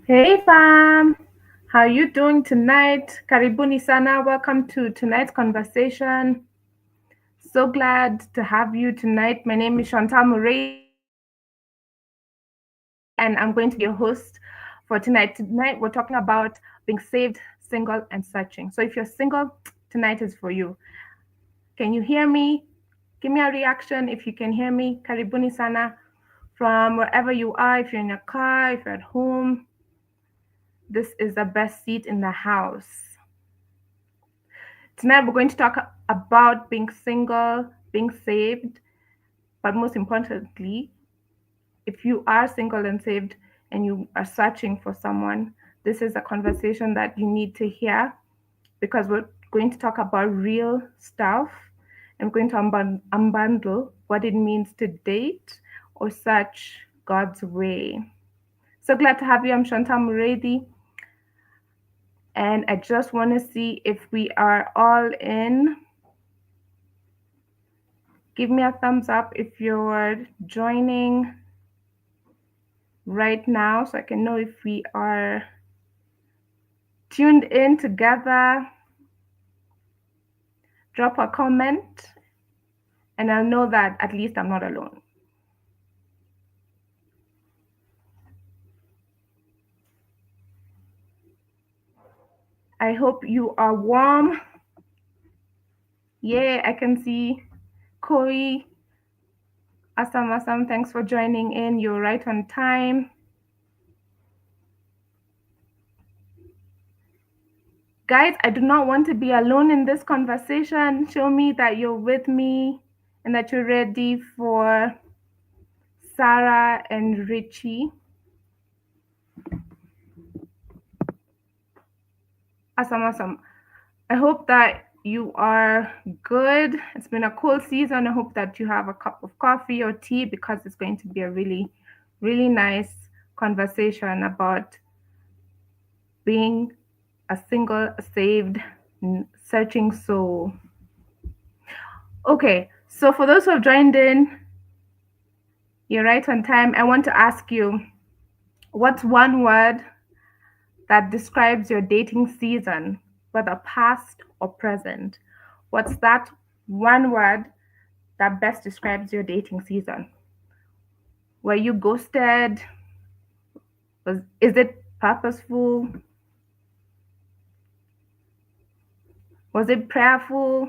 Hey fam, how you doing tonight? Karibuni sana. Welcome to tonight's conversation. So glad to have you tonight. My name is Chantal Murray, and I'm going to be your host for tonight. Tonight we're talking about being saved, single, and searching. So if you're single, tonight is for you. Can you hear me? Give me a reaction if you can hear me. Karibuni sana from wherever you are. If you're in a car, if you're at home, this is the best seat in the house. Tonight, we're going to talk about being single, being saved, but most importantly, if you are single and saved and you are searching for someone, this is a conversation that you need to hear because we're going to talk about real stuff. I'm going to unbundle what it means to date or search God's way. So glad to have you. I'm Chantal Muredi, and I just want to see if we are all in. Give me a thumbs up if you're joining right now so I can know if we are tuned in together. Drop a comment and I'll know that at least I'm not alone. I hope you are warm. Yeah, I can see Koi. Awesome. Thanks for joining in. You're right on time. Guys, I do not want to be alone in this conversation. Show me that you're with me and that you're ready for Sarah and Richie. Awesome. I hope that you are good. It's been a cold season. I hope that you have a cup of coffee or tea because it's going to be a really nice conversation about being a single, saved, searching soul. Okay, so for those who have joined in, you're right on time. I want to ask you, what's one word that describes your dating season, whether past or present? What's that one word that best describes your dating season? Were you ghosted? Is it purposeful? Was it prayerful?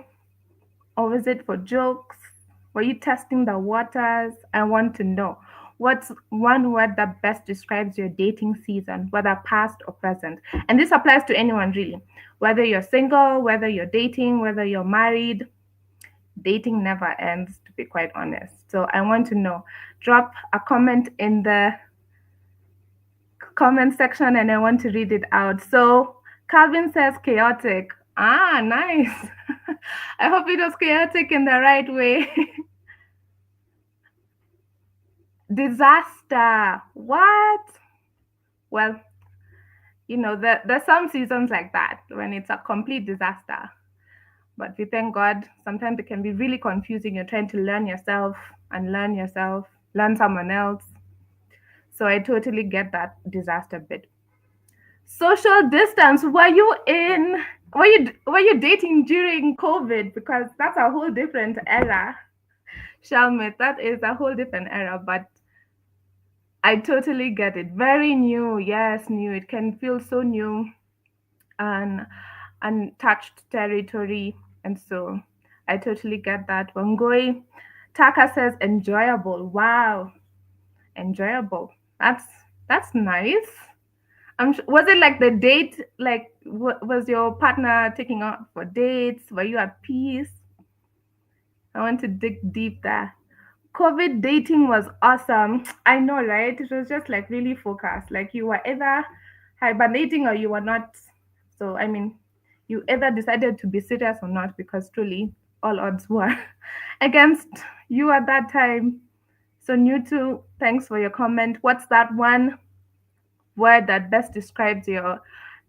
Or was it for jokes? Were you testing the waters? I want to know. What's one word that best describes your dating season, whether past or present? And this applies to anyone really. Whether you're single, whether you're dating, whether you're married, dating never ends, to be quite honest. So I want to know. Drop a comment in the comment section and I want to read it out. So Calvin says chaotic. Ah, nice. I hope it was chaotic in the right way. Disaster. What? Well, there's some seasons like that when it's a complete disaster. But we thank God, sometimes it can be really confusing. You're trying to learn yourself, learn someone else. So I totally get that disaster bit. Social distance. Were you dating during COVID? Because that's a whole different era. Shalmit, that is a whole different era, but I totally get it. Very new, yes, new. It can feel so new and untouched territory. And so I totally get that. Wangoi Taka says enjoyable. Wow, enjoyable. That's nice. Was it like the date? Like, was your partner taking out for dates? Were you at peace? I want to dig deep there. COVID dating was awesome. I know, right? It was just like really focused. Like you were either hibernating or you were not. So, I mean, you either decided to be serious or not because truly all odds were against you at that time. So, new too, thanks for your comment. What's that one word that best describes your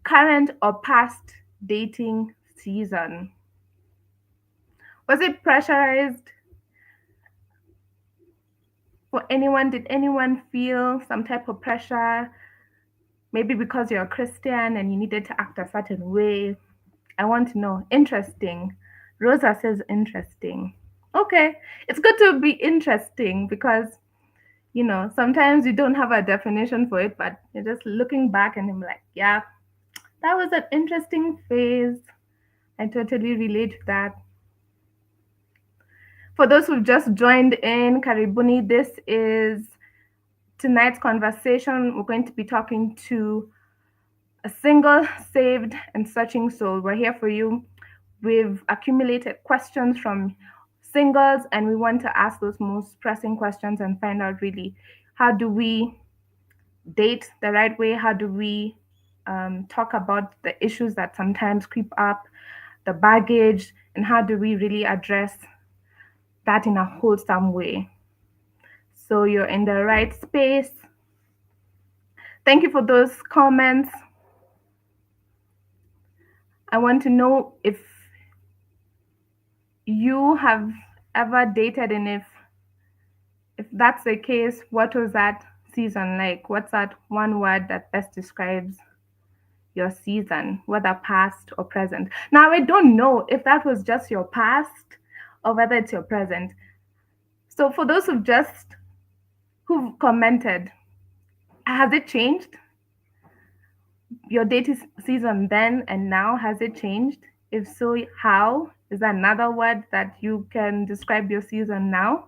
current or past dating season? Was it pressurized for anyone? Did anyone feel some type of pressure? maybe because you're a Christian and you needed to act a certain way. I want to know. Interesting. Rosa says interesting. Okay. It's good to be interesting because, sometimes you don't have a definition for it, but you're just looking back and I'm like, yeah, that was an interesting phase. I totally relate to that. For those who've just joined in, Karibuni, this is tonight's conversation. We're going to be talking to a single, saved, and searching soul. We're here for you. We've accumulated questions from singles, and we want to ask those most pressing questions and find out really how do we date the right way? How do we talk about the issues that sometimes creep up, the baggage, and how do we really address that in a wholesome way? So you're in the right space. Thank you for those comments. I want to know if you have ever dated, and if that's the case, what was that season like? What's that one word that best describes your season, whether past or present? Now, I don't know if that was just your past or whether it's your present. So for those who've commented, has it changed? Your dating season then and now, has it changed? If so, how? Is that another word that you can describe your season now?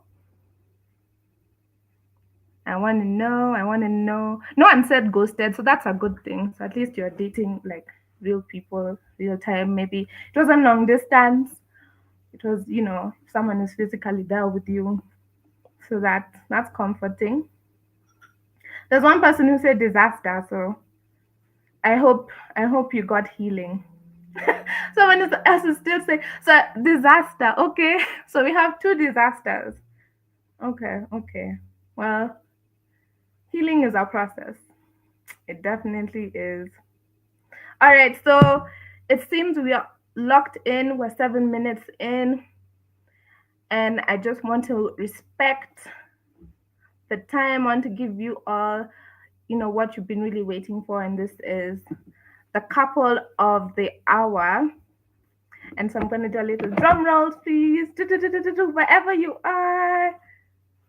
I want to know. I want to know. No one said ghosted, so that's a good thing. So at least you're dating like real people, real time. Maybe it wasn't long distance. It was, someone is physically there with you. So that's comforting. There's one person who said disaster, so I hope you got healing. Someone else is still saying so disaster. Okay, so we have two disasters. Okay. Well, healing is a process. It definitely is. All right, so it seems we are locked in. We're 7 minutes in, and I just want to respect the time. I want to give you all, what you've been really waiting for, and this is the couple of the hour. And so I'm going to do a little drum roll, please. Wherever you are,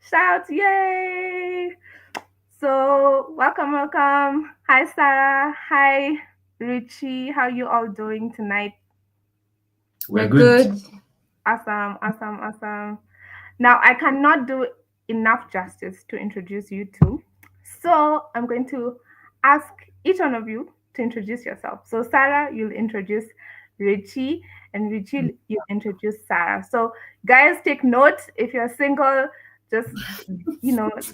shout, yay! So, welcome. Hi, Sarah. Hi, Richie. How you all doing tonight? We're good. Awesome. Now, I cannot do enough justice to introduce you two. So, I'm going to ask each one of you to introduce yourself. So, Sarah, you'll introduce Richie, and Richie, you introduce Sarah. So, guys, take note. If you're single, just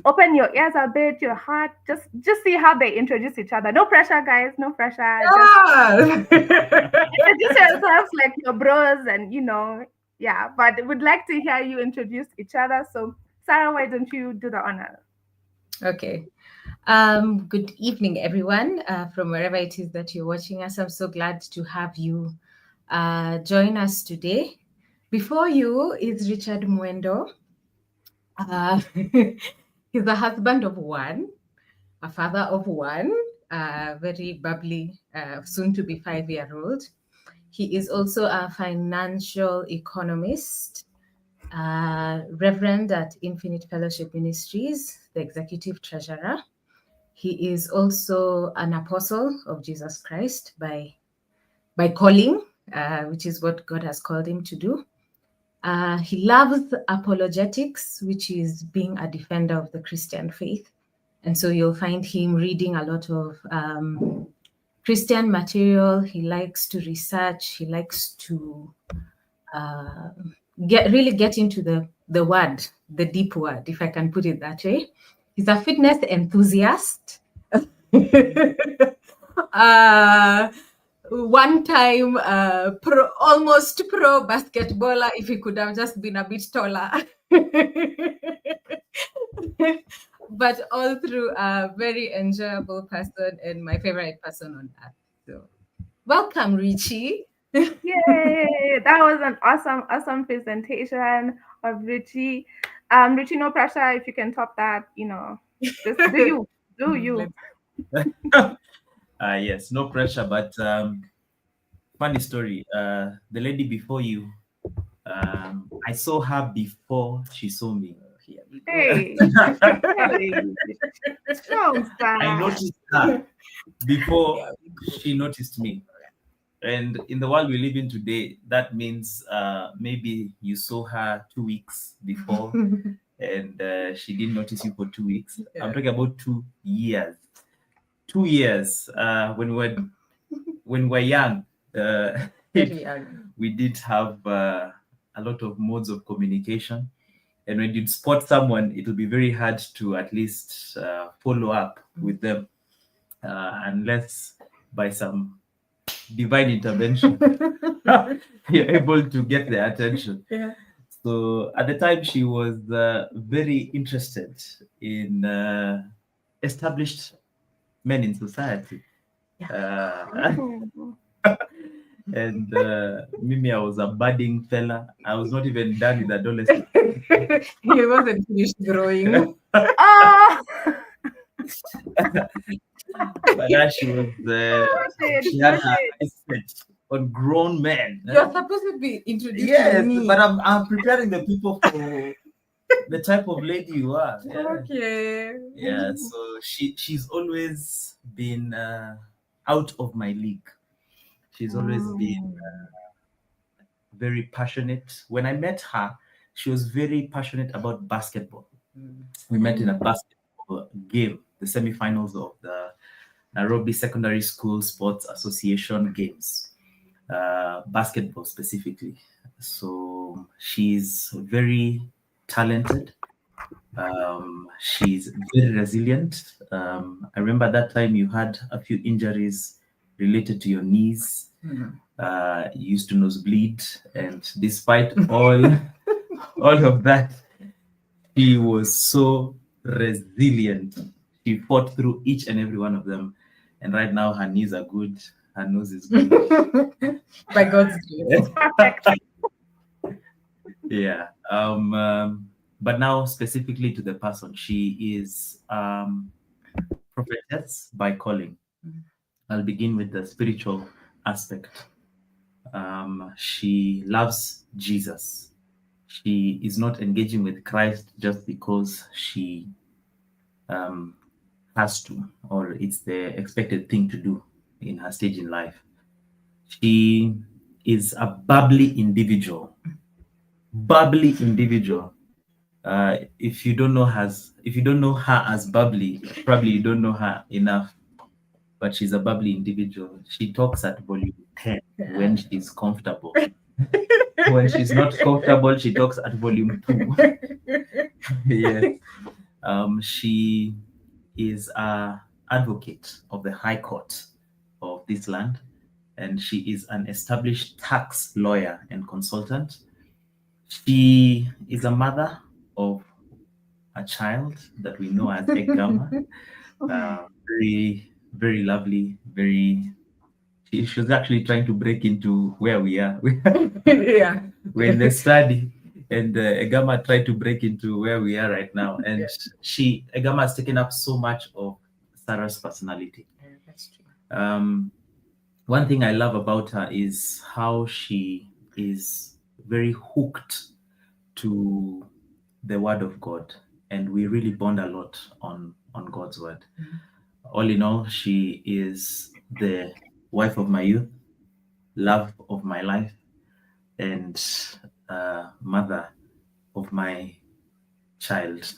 open your ears a bit, your heart. Just see how they introduce each other. No pressure, guys. No pressure. Just introduce yourselves like your bros, and yeah. But would like to hear you introduce each other. So, Sarah, why don't you do the honor? Okay. Good evening, everyone, from wherever it is that you're watching us. I'm so glad to have you join us today. Before you is Richard Muendo. He's a husband of one, a father of one, very bubbly, soon to be 5-year-old. He is also a financial economist, Reverend at Infinite Fellowship Ministries, the executive treasurer. He is also an apostle of Jesus Christ by calling, which is what God has called him to do. He loves apologetics, which is being a defender of the Christian faith. And so you'll find him reading a lot of Christian material. He likes to research. He likes to get into the word, the deep word, if I can put it that way. He's a fitness enthusiast. One time almost pro basketballer, if he could have just been a bit taller. But all through a very enjoyable person and my favorite person on earth. So welcome, Richie. Yay! That was an awesome presentation of Richie. Richie, no pressure. If you can top that, just do you. Yes, no pressure, but funny story. The lady before you, I saw her before she saw me. Here we go. Hey, hey, strong I side. noticed her before Here we she noticed me. And in the world we live in today, that means maybe you saw her 2 weeks before go. and she didn't notice you for 2 weeks. I'm Yeah, talking about 2 years. 2 years when we're young. Uh, very young. we did have a lot of modes of communication. And when you spot someone, it will be very hard to at least follow up with them unless by some divine intervention you're able to get their attention. Yeah. So at the time, she was very interested in established men in society. Yeah. Mm. And Mimi, I was a budding fella. I was not even done with adolescence. He wasn't finished growing. Oh, But now she was, noted, she had her noted. eyes set on grown men. You're supposed to be introducing Yes, but me. I'm preparing the people for the type of lady you are. Yeah. Okay. Yeah, so she's always been out of my league. She's always been Mm. very passionate. When I met her, she was very passionate about basketball. Mm. We met in a basketball game, the semifinals of the Nairobi Secondary School Sports Association games, basketball specifically. So she's very talented. She's very resilient. I remember that time you had a few injuries related to your knees. Mm. You used to nosebleed, and despite all of that, she was so resilient. She fought through each and every one of them, and right now her knees are good, her nose is good. By God's grace. Perfect. Yeah. But now specifically to the person, she is prophetess by calling. I'll begin with the spiritual aspect. She loves Jesus. She is not engaging with Christ just because she um, has to, or it's the expected thing to do in her stage in life. She is a bubbly individual. Bubbly individual. If you don't know her as bubbly, probably you don't know her enough. But she's a bubbly individual. She talks at volume 10 when she's comfortable. When she's not comfortable, she talks at volume 2. Yes. She is a advocate of the High Court of this land, and she is an established tax lawyer and consultant. She is a mother of a child that we know as Egama. Very, very lovely, very. She was actually trying to break into where we are. Yeah. We're in the study, and Egama tried to break into where we are right now. And Yeah. Egama has taken up so much of Sarah's personality. Yeah, that's true. One thing I love about her is how she is very hooked to the Word of God, and we really bond a lot on God's Word. All in all, she is the wife of my youth, love of my life, and mother of my child.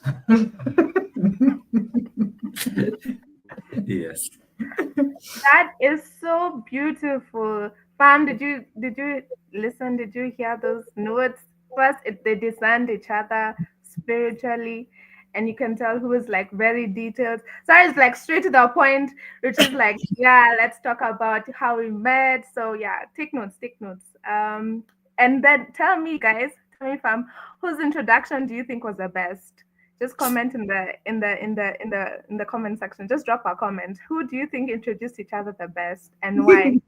Yes. That is so beautiful. Pam, did you listen? Did you hear those notes? First, they discerned each other spiritually, and you can tell who is like very detailed. So it's like straight to the point, which is like, yeah, let's talk about how we met. So yeah, take notes, take notes. And then tell me, Pam, whose introduction do you think was the best? Just comment in the comment section. Just drop a comment. Who do you think introduced each other the best and why?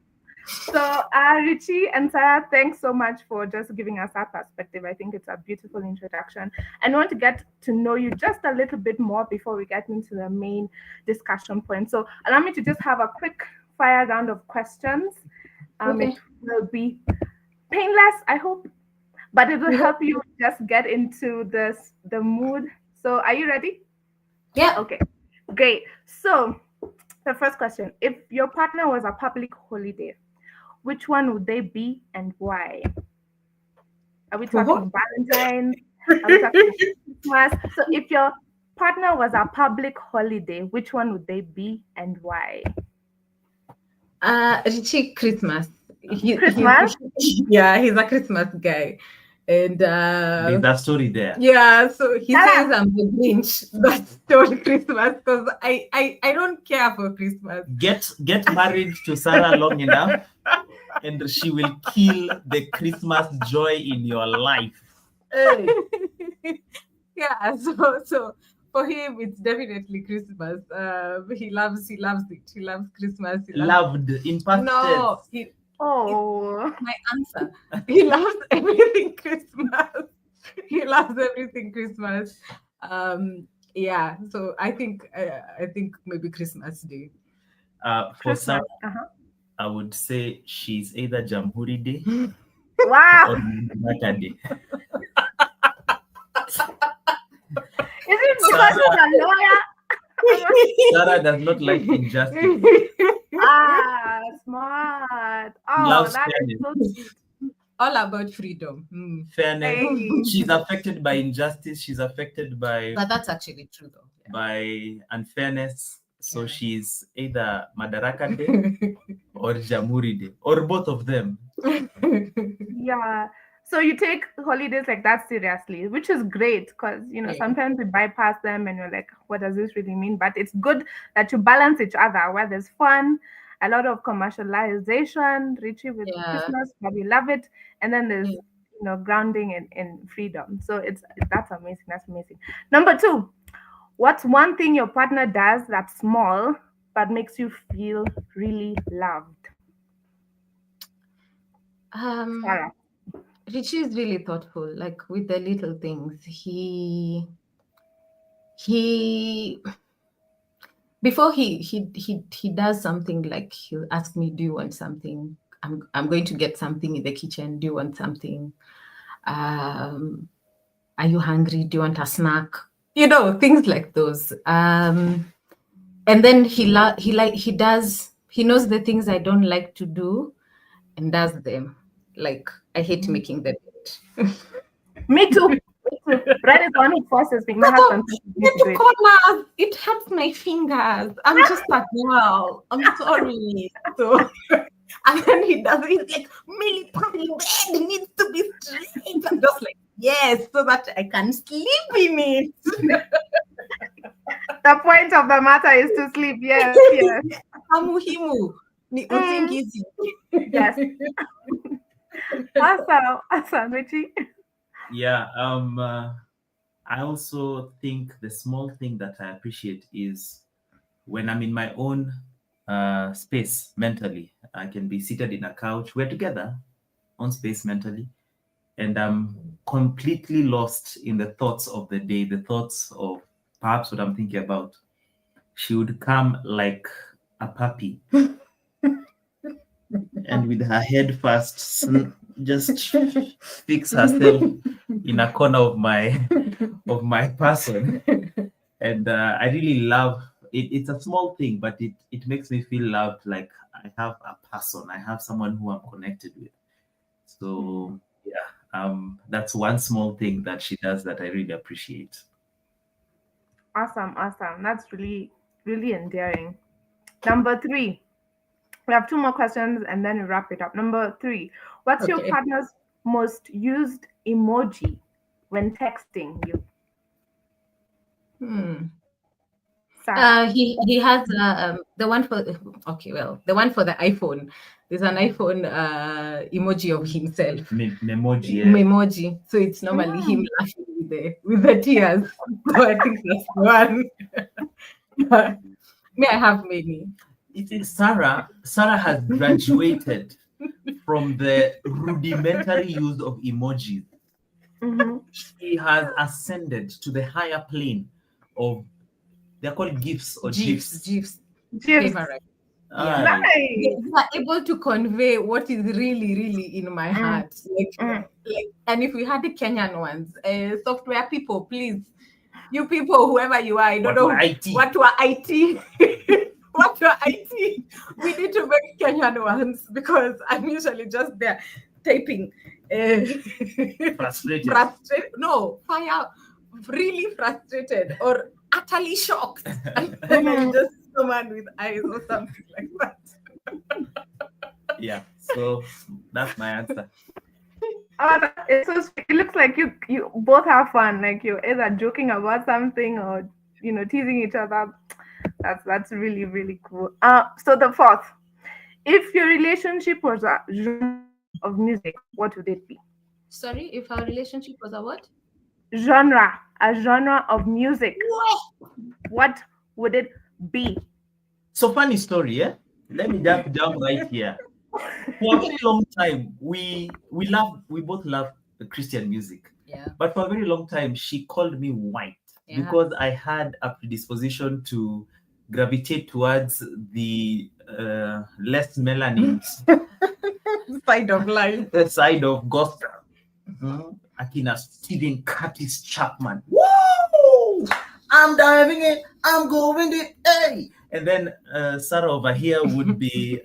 So, Richie and Sarah, thanks so much for just giving us that perspective. I think it's a beautiful introduction. And I want to get to know you just a little bit more before we get into the main discussion point. So, allow me to just have a quick fire round of questions. Okay. It will be painless, I hope, but it will help you just get into the mood. So, are you ready? Yeah. Okay, great. So, the first question: if your partner was a public holiday, which one would they be and why? Are we What? talking Valentine's? Are we talking Christmas? So, if your partner was a public holiday, which one would they be and why? Richie Christmas. Christmas? Yeah, he's a Christmas guy. And There's that story there. yeah, so he Tell says us. I'm the Grinch that stole Christmas because I don't care for Christmas. Get married to Sarah long enough, and she will kill the Christmas joy in your life. Hey. Yeah, so for him it's definitely Christmas. He loves it. He loves Christmas. He loves Loved in past no, tense. Oh, my answer. He loves everything Christmas. He loves everything Christmas. Yeah, so I think maybe Christmas Day. For Christmas. Sarah, Uh-huh. I would say she's either Jamhuri Day Wow. or Madaraka Day. Is it because he's a lawyer? Sarah does not like injustice. Ah, smart. Oh, Loves that is fairness. so sweet. All about freedom. Fairness. Hey. She's affected by injustice. She's affected by But that's actually true though. by unfairness. So Yeah. she's either Madaraka Day or Jamhuri Day or both of them. Yeah. So you take holidays like that seriously, which is great because Yeah. sometimes we bypass them and you're like, what does this really mean? But it's good that you balance each other where there's fun, a lot of commercialization, Richie with Yeah. Christmas, but we love it, and then there's Yeah. grounding in freedom. So that's amazing. That's amazing. Number 2, what's one thing your partner does that's small but makes you feel really loved? Sarah. Richie is really thoughtful, like with the little things. He before he does something, like he'll ask me, do you want something? I'm going to get something in the kitchen. Do you want something? Are you hungry? Do you want a snack? Things like those. And then he knows the things I don't like to do and does them. Like I hate making the bed. Me too. Red is one who forces me. My husband forces me to do it. Corners. It hurts my fingers. I'm just a girl. I'm sorry. So, and then he does it. He's like, Millie, bed needs to be straight. I'm just like, yes, so that I can sleep in it. The point of the matter is to sleep. Yes, yes. Amuhimu. Ni usingizi. Yes. Awesome, Richie. Yeah. I also think the small thing that I appreciate is when I'm in my own space mentally. I can be seated in a couch. We're together on space mentally, and I'm completely lost in the thoughts of the day, the thoughts of perhaps what I'm thinking about. She would come like a puppy and with her head first, just fix herself in a corner of my person. And I really love it. It's a small thing, but it makes me feel loved, like I have a person, I have someone who I'm connected with. So yeah, that's one small thing that she does that I really appreciate. Awesome. That's really, really endearing. Number 3. We have 2 more questions and then we wrap it up. Number 3. What's your Okay. partner's most used emoji when texting you? Sarah. He has the one for the one for the iPhone. There's an iPhone emoji of himself. Memoji. Yeah. Memoji. So it's normally him laughing with the tears. So I think that's the one. May I have many? Sarah has graduated from the rudimentary use of emojis. She has ascended to the higher plane of, they're called GIFs or GIFs. GIFs. Favorite. Yeah. Aye. They are able to convey what is really, really in my Mm, heart. Like, and if we had the Kenyan ones, software people, please, you people, whoever you are, I don't What know were IT? what were IT. What were IT? We need to make Kenyan ones because I'm usually just there typing. Frustrated. No, fire, really frustrated or utterly shocked. And then I just someone with eyes or something like that. Yeah. So that's my answer. Oh, that is so sweet. It looks like you both have fun. Like you're either joking about something or teasing each other. That's really really cool. So the fourth, if your relationship was a genre of music, what would it be? Sorry, if our relationship was a what? A genre of music. What would it be? So funny story, yeah. Let me just jump right here. For a very long time, we both love the Christian music. Yeah. But for a very long time, she called me white because I had a predisposition to gravitate towards the less melanin Side of life. side of gospel. Akina Stephen Curtis Chapman. Woo! I'm diving in. I'm going it. Hey! And then Sarah over here would be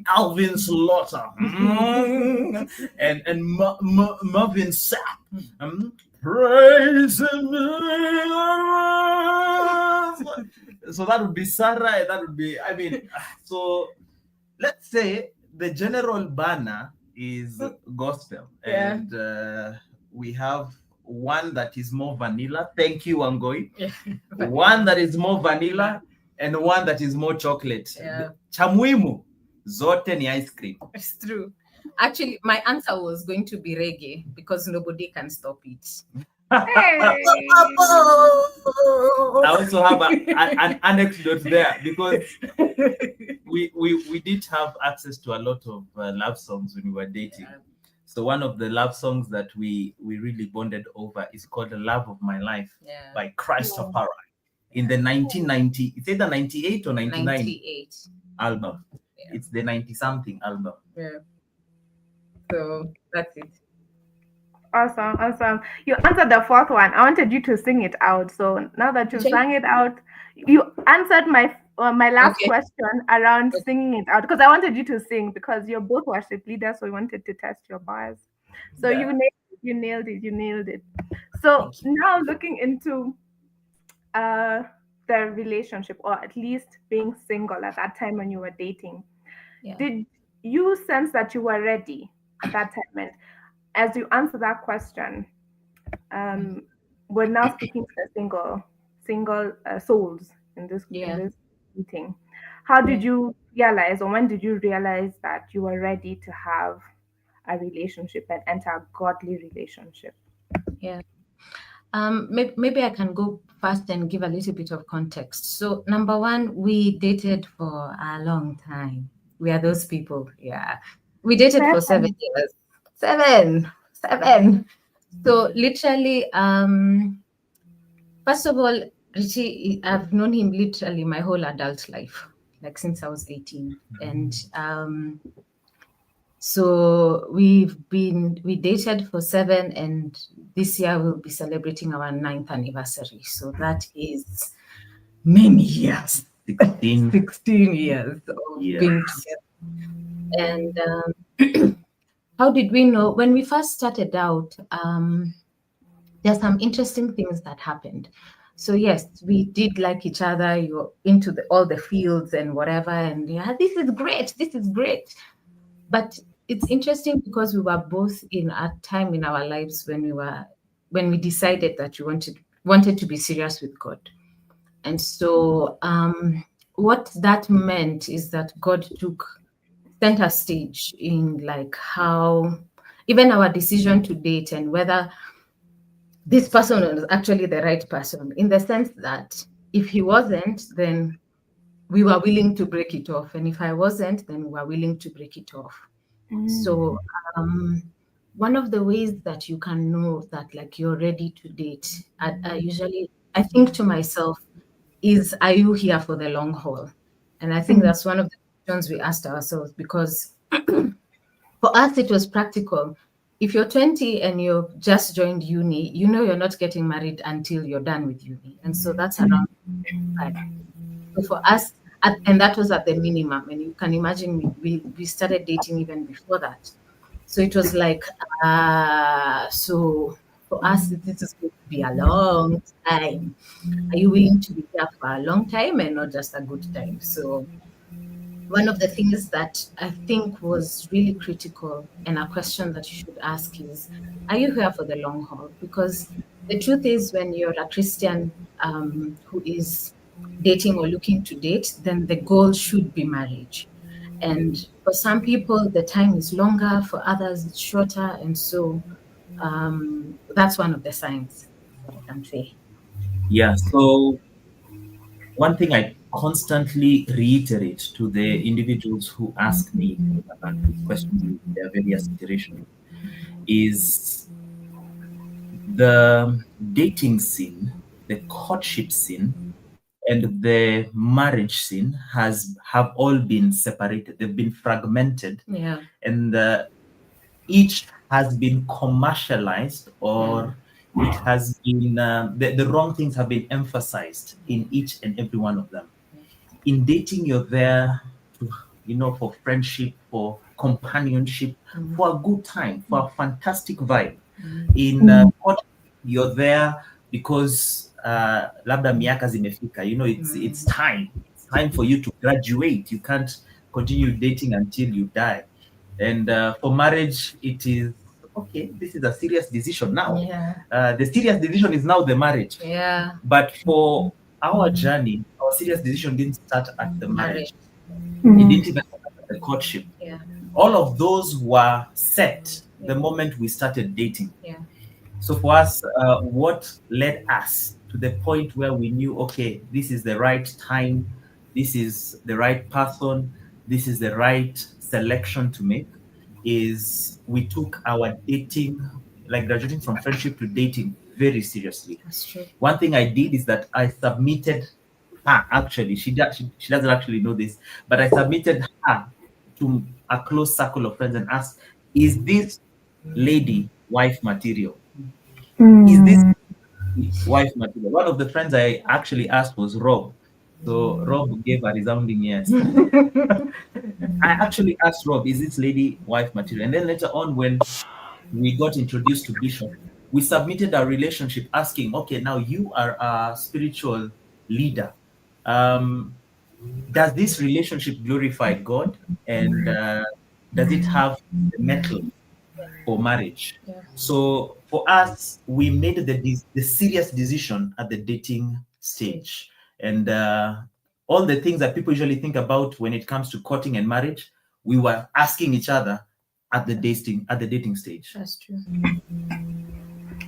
Alvin Slaughter and Marvin Sapp. Praise him. So that would be Sarah. And that would be, so let's say the general banner is gospel. Yeah. And we have one that is more vanilla. Thank you, Angoi. Yeah. One that is more vanilla and one that is more chocolate. Yeah. Chamuimu, zote ni ice cream. It's true. Actually, my answer was going to be reggae because nobody can stop it. Hey. I also have an anecdote there because we did have access to a lot of love songs when we were dating. Yeah. So one of the love songs that we really bonded over is called "The Love of My Life" by Christopher in the 1990. It's either 98 or 99 98 album. Yeah. It's the 90-something album. Yeah. So that's it. Awesome. You answered the fourth one. I wanted you to sing it out. So now that you've sang it out, you answered my last question around singing it out because I wanted you to sing because you're both worship leaders, so we wanted to test your bars. So you nailed it. So now looking into the relationship, or at least being single at that time when you were dating, did you sense that you were ready at that time? And as you answer that question, we're now speaking to the single souls in this meeting. How did you realize, or when did you realize that you were ready to have a relationship and enter a godly relationship? Yeah. Maybe I can go first and give a little bit of context. So, number one, we dated for a long time. We are those people. Yeah. We dated for 7 years. Seven. So literally, first of all, Richie, I've known him literally my whole adult life, like since I was 18. And so we dated for 7, and this year we'll be celebrating our 9th anniversary. So that is many years. 16 years of being together. And how did we know? When we first started out, there's some interesting things that happened. So yes, we did like each other. You're into all the fields and whatever, and this is great. But it's interesting because we were both in a time in our lives when we decided that we wanted to be serious with God. And so what that meant is that God took center stage in like how even our decision to date and whether this person was actually the right person, in the sense that if he wasn't, then we were willing to break it off. And if I wasn't, then we were willing to break it off. So one of the ways that you can know that like you're ready to date, I think to myself is, are you here for the long haul? And I think that's one of the questions we asked ourselves, because for us it was practical. If you're 20 and you've just joined uni, you know you're not getting married until you're done with uni. And so that's around 5. So for us, and that was at the minimum. And you can imagine we started dating even before that. So it was like, so for us, this is going to be a long time. Are you willing to be here for a long time and not just a good time? So one of the things that I think was really critical, and a question that you should ask is, are you here for the long haul? Because the truth is, when you're a Christian who is dating or looking to date, then the goal should be marriage. And for some people, the time is longer, for others, it's shorter. And so that's one of the signs that I can say. Yeah. So one thing I constantly reiterate to the individuals who ask me this question in their various iterations is the dating scene, the courtship scene, and the marriage scene have all been separated. They've been fragmented, Yeah. and each has been commercialized, or it has been the wrong things have been emphasized in each and every one of them. In dating, you're there to, for friendship, for companionship, for a good time, for a fantastic vibe. In courtship, you're there because labda miaka zimefika, it's time. It's time for you to graduate. You can't continue dating until you die. And for marriage, it is okay. This is a serious decision now. Yeah. The serious decision is now the marriage. Yeah. But for our journey, our serious decision didn't start at the marriage. Mm. It didn't even start at the courtship. Yeah. All of those were set the moment we started dating. Yeah. So for us, what led us to the point where we knew, okay, this is the right time, this is the right person, this is the right selection to make, is we took our dating, like graduating from friendship to dating, very seriously. That's true. One thing I did is that I submitted her, actually, she doesn't actually know this, but I submitted her to a close circle of friends and asked, is this lady wife material? Is this wife material? One of the friends I actually asked was Rob. So Rob gave a resounding yes. I actually asked Rob, is this lady wife material? And then later on, when we got introduced to Bishop, we submitted our relationship asking, okay, now you are a spiritual leader. Does this relationship glorify God? And does it have the metal for marriage? Yeah. So for us, we made the serious decision at the dating stage. And all the things that people usually think about when it comes to courting and marriage, we were asking each other at the dating stage. That's true.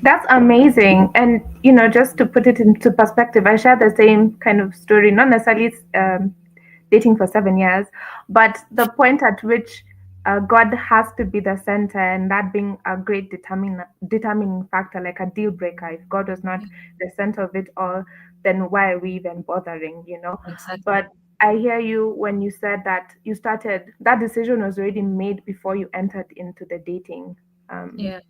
That's amazing. And, just to put it into perspective, I share the same kind of story, not necessarily dating for 7 years, but the point at which God has to be the center, and that being a great determining factor, like a deal breaker. If God was not the center of it all, then why are we even bothering? Exactly. But I hear you when you said that that decision was already made before you entered into the dating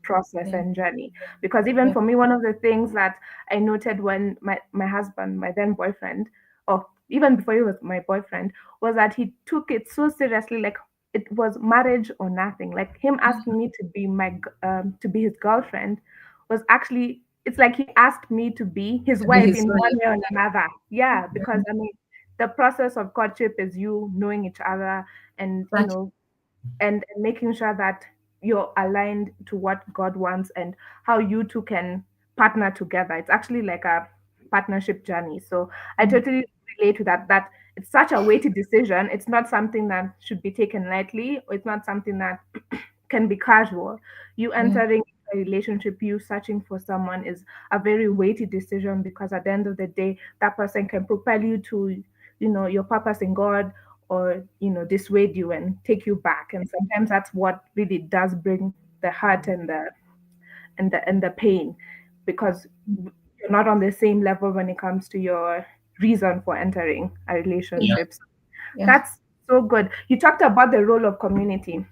process and journey. Because even for me, one of the things that I noted when my husband, my then boyfriend, or even before he was my boyfriend, was that he took it so seriously, like it was marriage or nothing. Like him asking me to be to be his girlfriend was actually, it's like he asked me to be his To be wife his in one wife. way or another. Yeah, because I mean, the process of courtship is you knowing each other, and Exactly. and making sure that you're aligned to what God wants and how you two can partner together. It's actually like a partnership journey. So I totally relate to that. That it's such a weighty decision. It's not something that should be taken lightly, or it's not something that can be casual. You entering a relationship, you searching for someone is a very weighty decision, because at the end of the day, that person can propel you to, your purpose in God, or dissuade you and take you back. And sometimes that's what really does bring the hurt and the pain, because you're not on the same level when it comes to your reason for entering a Yeah. relationship. Yeah. That's So good. You talked about the role of community and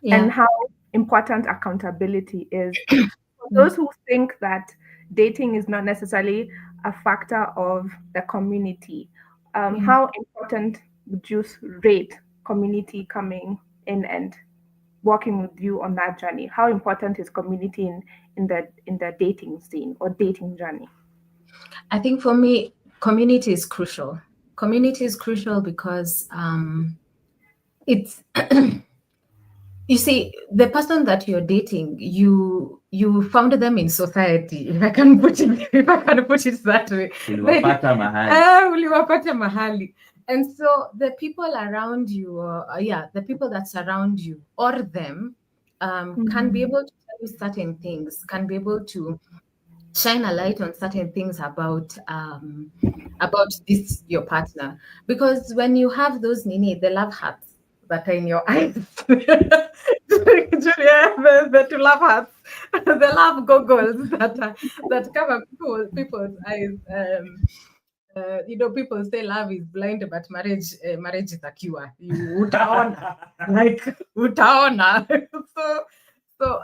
Yeah. how important accountability is. For Mm, those who think that dating is not necessarily a factor of the community, yeah. how important would you rate community coming in and working with you on that journey? How important is community in the dating scene or dating journey? I think for me, community is crucial. Community is crucial because it's you see, the person that you're dating, you found them in society. If I can put it, if I can put it that way, Uliwapata mahali. uliwapata mahali. And so the people around you, the people that surround you or them, can be able to tell you certain things, can be able to shine a light on certain things about this your partner. Because when you have those the love hearts that are in your eyes, Julia, the love hearts, the love goggles that cover people's eyes. People say love is blind, but marriage is a cure. You utaona, like utaona. So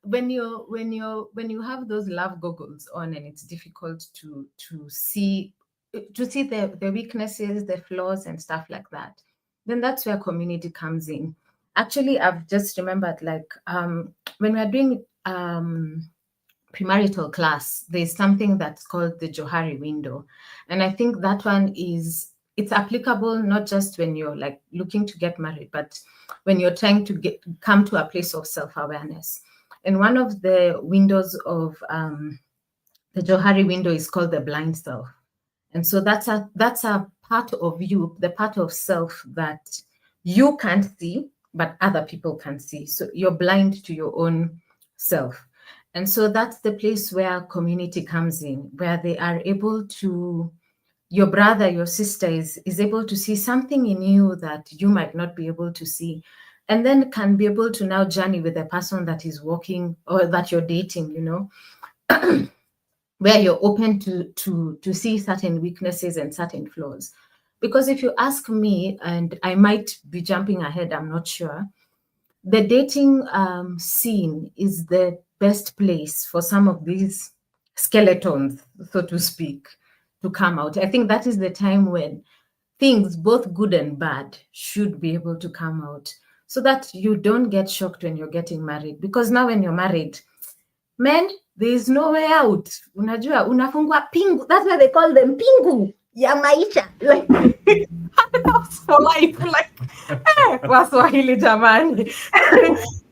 when you have those love goggles on and it's difficult to see the weaknesses, the flaws and stuff like that, then that's where community comes in. Actually, I've just remembered, like, when we're doing premarital class, there's something that's called the Johari window. And I think that one it's applicable not just when you're like looking to get married, but when you're trying to come to a place of self-awareness. And one of the windows of the Johari window is called the blind self. And so that's a part of you, the part of self that you can't see, but other people can see. So you're blind to your own self. And so that's the place where community comes in, where they are able to, your brother, your sister is able to see something in you that you might not be able to see. And then can be able to now journey with the person that is walking or that you're dating, where you're open to see certain weaknesses and certain flaws. Because if you ask me, and I might be jumping ahead, I'm not sure, the dating scene is the best place for some of these skeletons, so to speak, to come out. I think that is the time when things, both good and bad, should be able to come out so that you don't get shocked when you're getting married. Because now when you're married, men, there is no way out. Unajua, unafungwa pingu. That's why they call them pingu ya maisha. Like, handcuffs for life. Like, Waswahili jamani.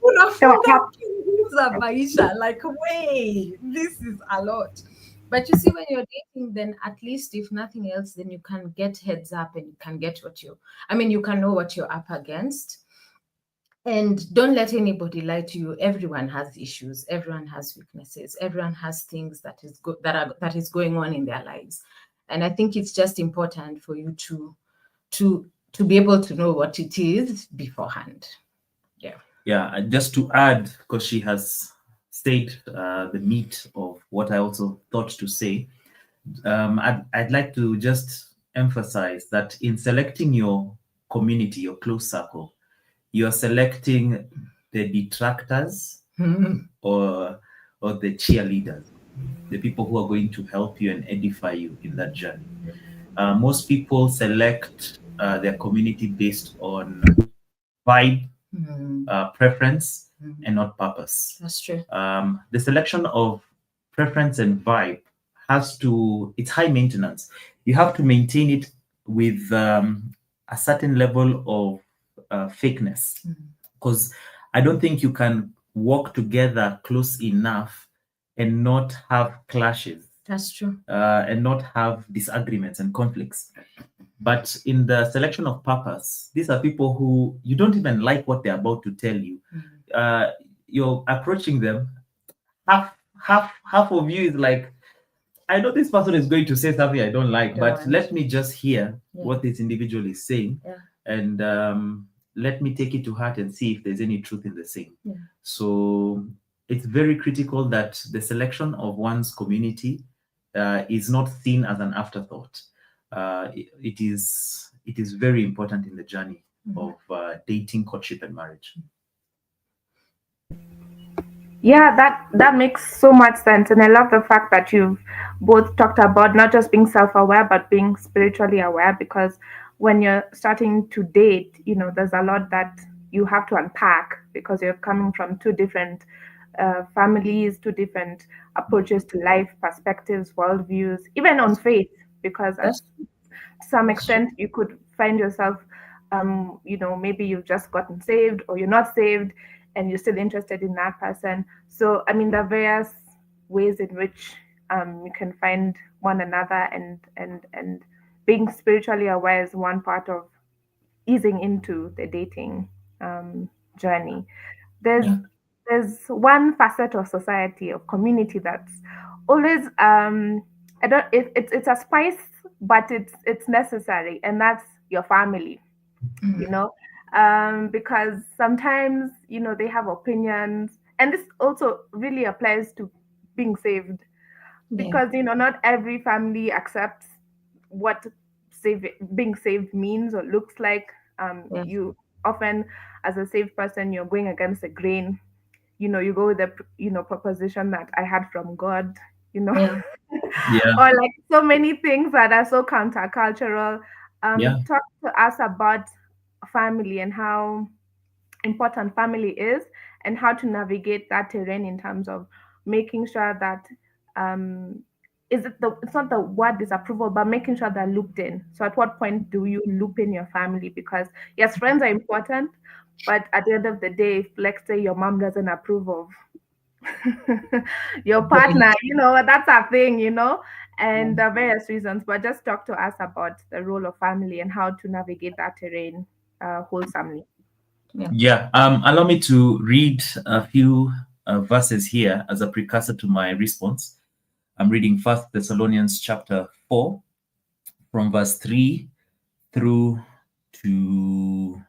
Unafungwa pingu za maisha. Like, way, this is a lot. But you see, when you're dating, then at least if nothing else, then you can get heads up and you can get you can know what you're up against. And don't let anybody lie to you. Everyone has issues. Everyone has weaknesses. Everyone has things that is going on in their lives. And I think it's just important for you to be able to know what it is beforehand. Yeah. Yeah, just to add, because she has said the meat of what I also thought to say, I'd like to just emphasize that in selecting your community, your close circle, you're selecting the detractors or the cheerleaders, the people who are going to help you and edify you in that journey. Most people select their community based on vibe, preference, and not purpose. That's true. The selection of preference and vibe it's high maintenance. You have to maintain it with a certain level of fakeness, because I don't think you can walk together close enough and not have clashes. That's true. And not have disagreements and conflicts. But in the selection of purpose, these are people who you don't even like what they're about to tell you. You're approaching them, half of you is like, I know this person is going to say something I don't like, but let me just hear what this individual is saying, and let me take it to heart and see if there's any truth in the same. So it's very critical that the selection of one's community is not seen as an afterthought. It is it is very important in the journey of dating, courtship, and marriage. Yeah, that makes so much sense, and I love the fact that you've both talked about not just being self-aware but being spiritually aware, because when you're starting to date, there's a lot that you have to unpack because you're coming from two different families, two different approaches to life, perspectives, worldviews, even on faith, because That's to some that's true. extent you could find yourself maybe you've just gotten saved or you're not saved and you're still interested in that person. So I mean, there are various ways in which you can find one another, and being spiritually aware is one part of easing into the dating um, journey. there's Yeah. there's one facet of society, of community, that's always I don't it's a spice, but it's necessary, and that's your family. you Mm. know because sometimes they have opinions, and this also really applies to being saved, Yeah. because not every family accepts what being saved means or looks like. Yeah. You often, as a saved person, you're going against the grain. You go with the proposition that I had from God, you know Yeah. Yeah. or like so many things that are so countercultural. Yeah. Talk to us about family and how important family is, and how to navigate that terrain in terms of making sure that um it's not the word disapproval, but making sure they're looped in. So at what point do you loop in your family? Because yes, friends are important, but at the end of the day, if, let's say, your mom doesn't approve of your Going. partner, that's a thing, Yeah. and there are various reasons. But just talk to us about the role of family and how to navigate that terrain wholesomely. Yeah. Yeah. Allow me to read a few verses here as a precursor to my response. I'm reading First Thessalonians chapter 4 from verse 3 through to,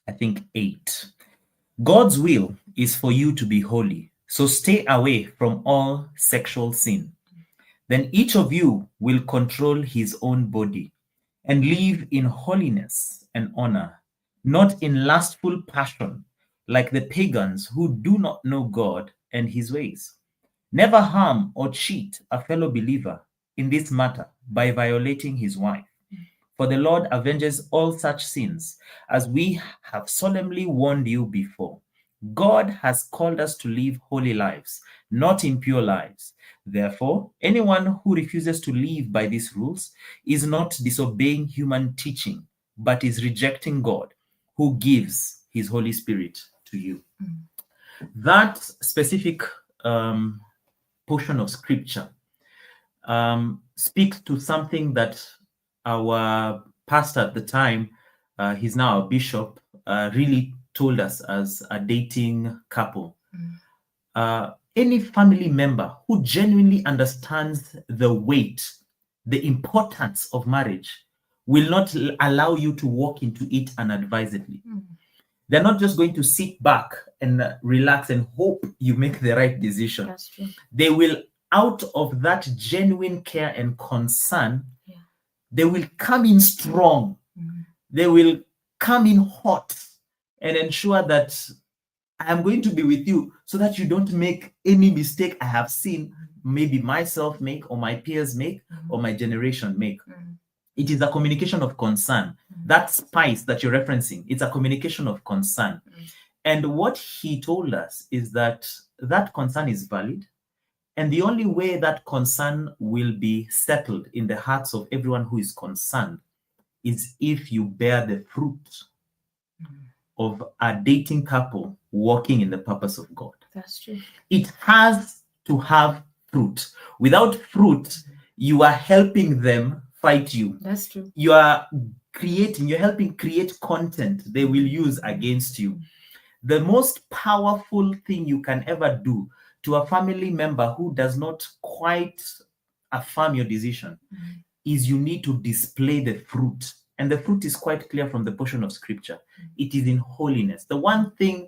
I think, 8. God's will is for you to be holy, so stay away from all sexual sin. Then each of you will control his own body and live in holiness and honor, not in lustful passion, like the pagans who do not know God and his ways. Never harm or cheat a fellow believer in this matter by violating his wife. For the Lord avenges all such sins, as we have solemnly warned you before. God has called us to live holy lives, not impure lives. Therefore, anyone who refuses to live by these rules is not disobeying human teaching, but is rejecting God, who gives his Holy Spirit to you. That specific um, portion of scripture speaks to something that our pastor at the time, he's now a bishop, really told us as a dating couple. Any family member who genuinely understands the weight, the importance of marriage, will not allow you to walk into it unadvisedly. They're not just going to sit back and relax and hope you make the right decision. That's true. They will, out of that genuine care and concern, Yeah. they will come in strong. They will come in hot and ensure that I am going to be with you so that you don't make any mistake I have seen maybe myself make, or my peers make, or my generation make. It is a communication of concern. That spice that you're referencing, it's a communication of concern. And what he told us is that that concern is valid. And the only way that concern will be settled in the hearts of everyone who is concerned is if you bear the fruit of a dating couple walking in the purpose of God. That's true. It has to have fruit. Without fruit, you are helping them fight you. That's true. You're helping create content they will use against you. The most powerful thing you can ever do to a family member who does not quite affirm your decision is you need to display the fruit. And the fruit is quite clear from the portion of scripture. It is in holiness. The one thing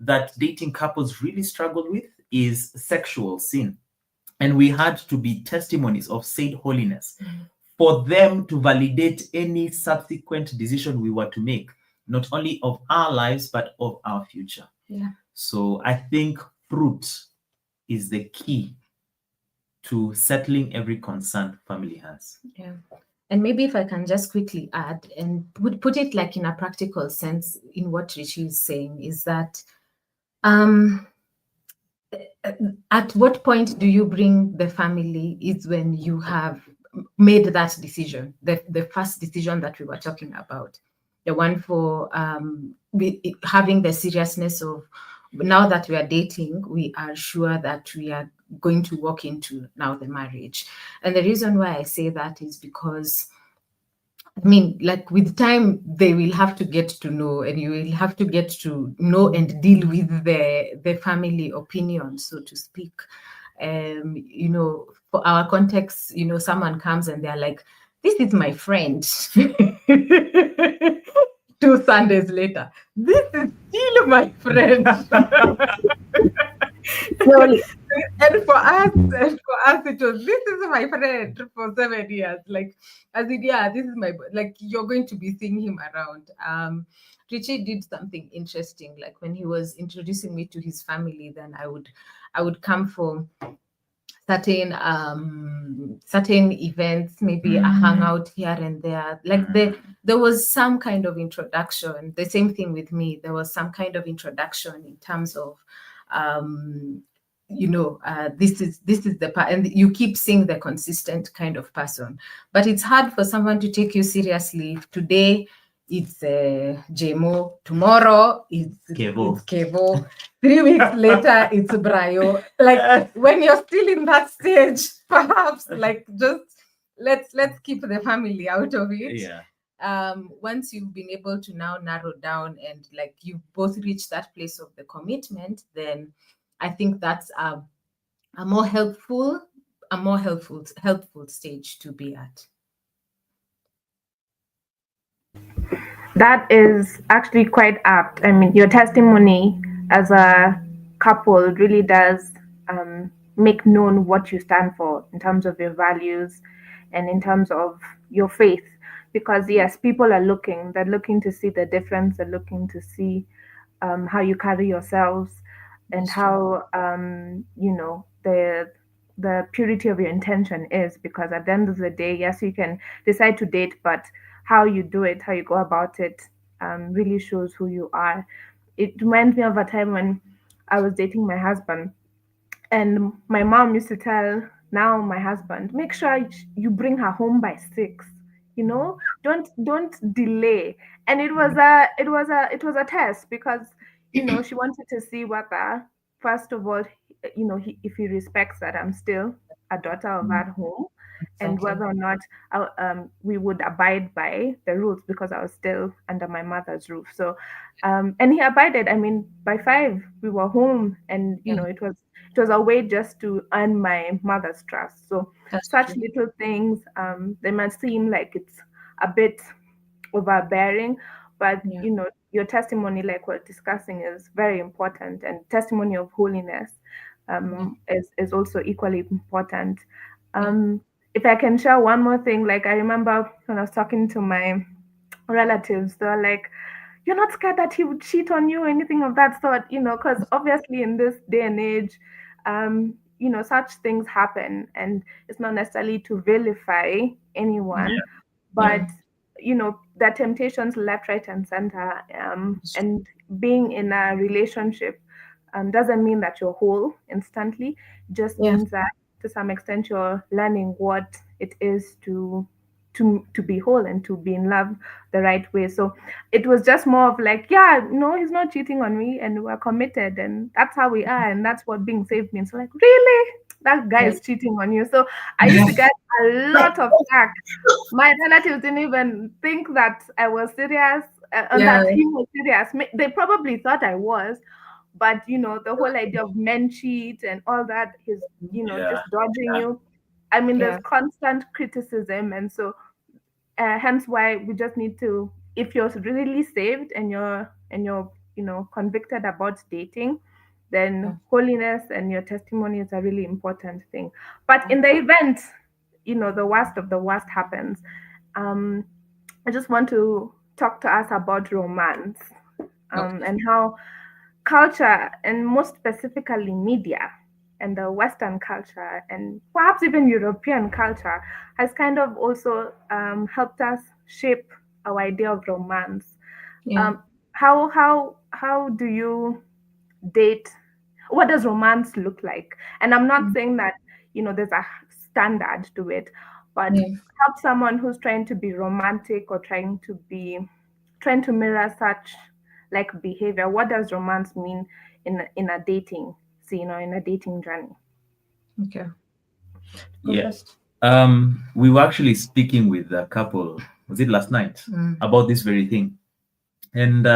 that dating couples really struggle with is sexual sin. And we had to be testimonies of said holiness for them to validate any subsequent decision we were to make, not only of our lives, but of our future. Yeah. So I think fruit is the key to settling every concern family has. Yeah. And maybe if I can just quickly add and put it like in a practical sense in what Richie is saying is that um, at what point do you bring the family is when you have made that decision, the first decision that we were talking about, the one for having the seriousness of now that we are dating, we are sure that we are going to walk into now the marriage. And the reason why I say that is because I mean, like with time, they will have to get to know, and you will have to get to know and deal with the family opinion, so to speak. You know, for our context, you know, someone comes and they're like, "This is my friend." 2 Sundays later, this is still my friend. So, and for us, it was this is my friend for 7 years. Like, as in, yeah, this is my like you're going to be seeing him around. Richie did something interesting. Like when he was introducing me to his family, then I would come for certain events, maybe a hangout here and there. Like there was some kind of introduction. The same thing with me. There was some kind of introduction in terms of this is the part, and you keep seeing the consistent kind of person. But it's hard for someone to take you seriously. Today it's JMO, tomorrow it's Kevo. 3 weeks later it's Brayo. Like when you're still in that stage, perhaps like just let's keep the family out of it. Yeah. Once you've been able to now narrow down and like you both reach that place of the commitment, then I think that's a more helpful stage to be at. That is actually quite apt. I mean, your testimony as a couple really does make known what you stand for in terms of your values and in terms of your faith. Because, yes, people are looking, they're looking to see the difference, they're looking to see how you carry yourselves and That's true. how, the purity of your intention is. Because at the end of the day, yes, you can decide to date, but how you do it, how you go about it, really shows who you are. It reminds me of a time when I was dating my husband, and my mom used to tell now my husband, make sure you bring her home by 6. Don't delay. And it was a test because she wanted to see whether, first of all, if he respects that I'm still a daughter of that home, and Exactly. whether or not we would abide by the rules because I was still under my mother's roof. So, and he abided. I mean, by 5 we were home, and Yeah, it was a way just to earn my mother's trust. So, that's such true. little things, they might seem like it's a bit overbearing, but Yeah, your testimony, like we're discussing, is very important, and testimony of holiness yeah, is also equally important. yeah, um if I can share one more thing, like I remember when I was talking to my relatives, they were like, you're not scared that he would cheat on you or anything of that sort, because obviously in this day and age, such things happen, and it's not necessarily to vilify anyone, yeah. but there are temptations left, right, and center. That's true. And being in a relationship doesn't mean that you're whole instantly. It just Yeah, means that to some extent you're learning what it is to be whole and to be in love the right way. So it was just more of like, yeah, no, he's not cheating on me, and we're committed, and that's how we are, and that's what being saved means. So like, really, that guy yeah, is cheating on you? So I used to get a lot of flack. My relatives didn't even think that I was serious, and yeah, that he was serious. They probably thought I was, but the whole idea of men cheat and all that is, Yeah. just dodging you. I mean, there's yeah, constant criticism, and so hence why we just need to, if you're really saved and you're convicted about dating, then yeah, holiness and your testimony is a really important thing. But yeah, in the event the worst of the worst happens. um I just want to talk to us about romance, Okay. and how culture, and most specifically media, and the Western culture, and perhaps even European culture, has kind of also helped us shape our idea of romance. Yeah. Um, how do you date? What does romance look like? And I'm not saying that there's a standard to it, but Yeah. help someone who's trying to be romantic, or trying to mirror such like behavior. What does romance mean in a dating scene, or in a dating journey? Okay. Go Yeah. first. We were actually speaking with a couple, was it last night, about this very thing. And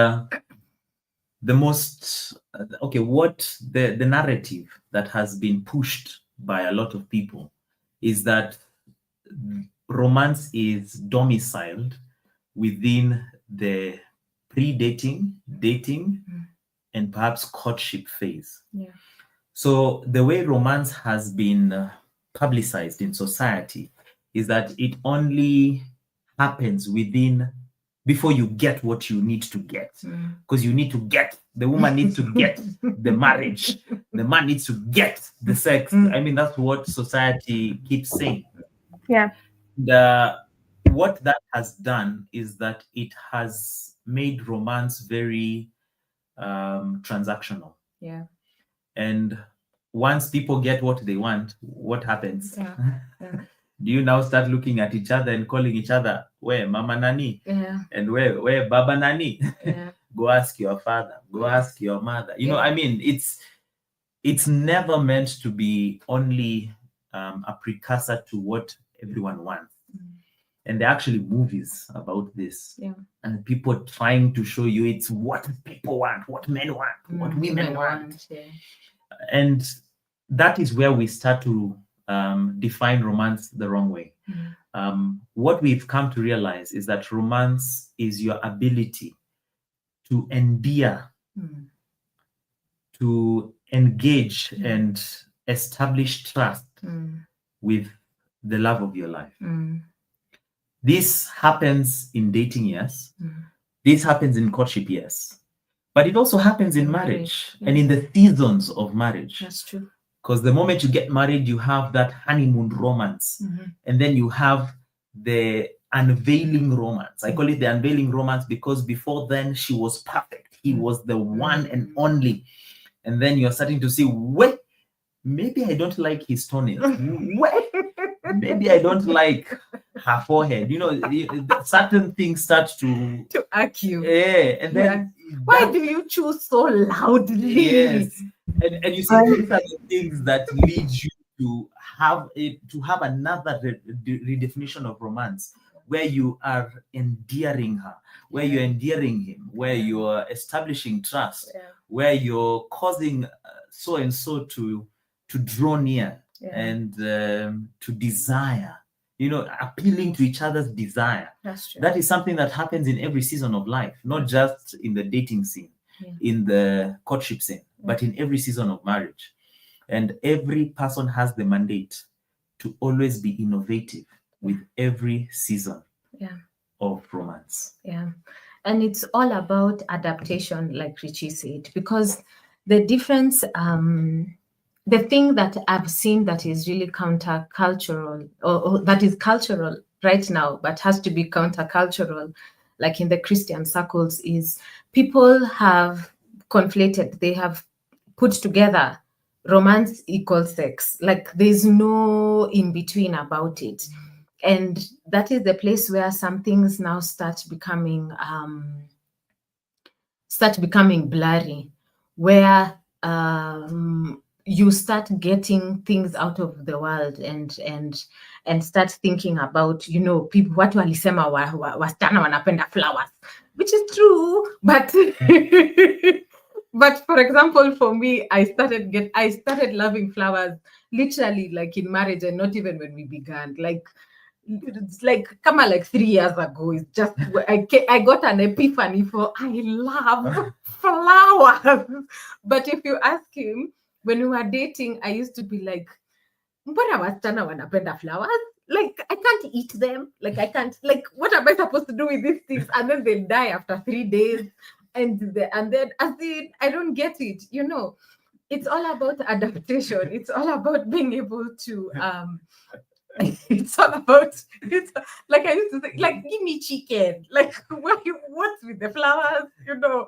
the most, okay, what the narrative that has been pushed by a lot of people is that romance is domiciled within the pre-dating, dating, and perhaps courtship phase. Yeah. So the way romance has been publicized in society is that it only happens before you get what you need to get, because you need to get, the woman needs to get the marriage, the man needs to get the sex. I mean, that's what society keeps saying. Yeah. What that has done is that it has made romance very transactional. Yeah. And once people get what they want, what happens? Yeah. Yeah. Do you now start looking at each other and calling each other, where Mama Nani? Yeah. And where Baba Nani? Yeah. Go ask your father, go ask your mother. Yeah. I mean, it's never meant to be only a precursor to what everyone wants. And there are actually movies about this. Yeah. And people trying to show you it's what people want, what men want, what women want. Yeah. And that is where we start to define romance the wrong way. What we've come to realize is that romance is your ability to endear, to engage and establish trust with the love of your life. This happens in dating, yes. This happens in courtship, yes. But it also happens in marriage, and in the seasons of marriage. That's true. Because the moment you get married, you have that honeymoon romance. And then you have the unveiling romance. I call it the unveiling romance because before then, she was perfect. He was the one and only. And then you're starting to see, wait, maybe I don't like his toenails. Wait, maybe I don't like her forehead. Certain things start to argue. Yeah, and then why do you choose so loudly? Yes, and you see, these are the things that lead you to have another redefinition of romance, where you are endearing her, where you're endearing him, where you're establishing trust, where you're causing so and so to draw near and to desire, appealing to each other's desire. That's true. That is something that happens in every season of life, not just in the dating scene, in the courtship scene, but in every season of marriage. And every person has the mandate to always be innovative with every season of romance. Yeah. And it's all about adaptation, like Richie said, because the difference, the thing that I've seen that is really countercultural, or that is cultural right now, but has to be countercultural, like in the Christian circles, is people have conflated, they have put together romance equals sex. Like there's no in between about it. And that is the place where some things now start becoming blurry, where you start getting things out of the world and start thinking about, people, watu walisema wasichana wanapenda flowers, which is true, but but for example, for me, I started loving flowers literally like in marriage, and not even when we began. It's like 3 years ago. It's just I got an epiphany for I love flowers. But if you ask him, when we were dating, I used to be like, mbona wasichana wanapenda flowers? like I can't eat them. Like I can't, like, what am I supposed to do with these things? And then they'll die after 3 days. And then as in, I don't get it, you know. It's all about adaptation. It's all about being able to it's all about, it's like I used to say, like, give me chicken. Like, what's with the flowers? You know,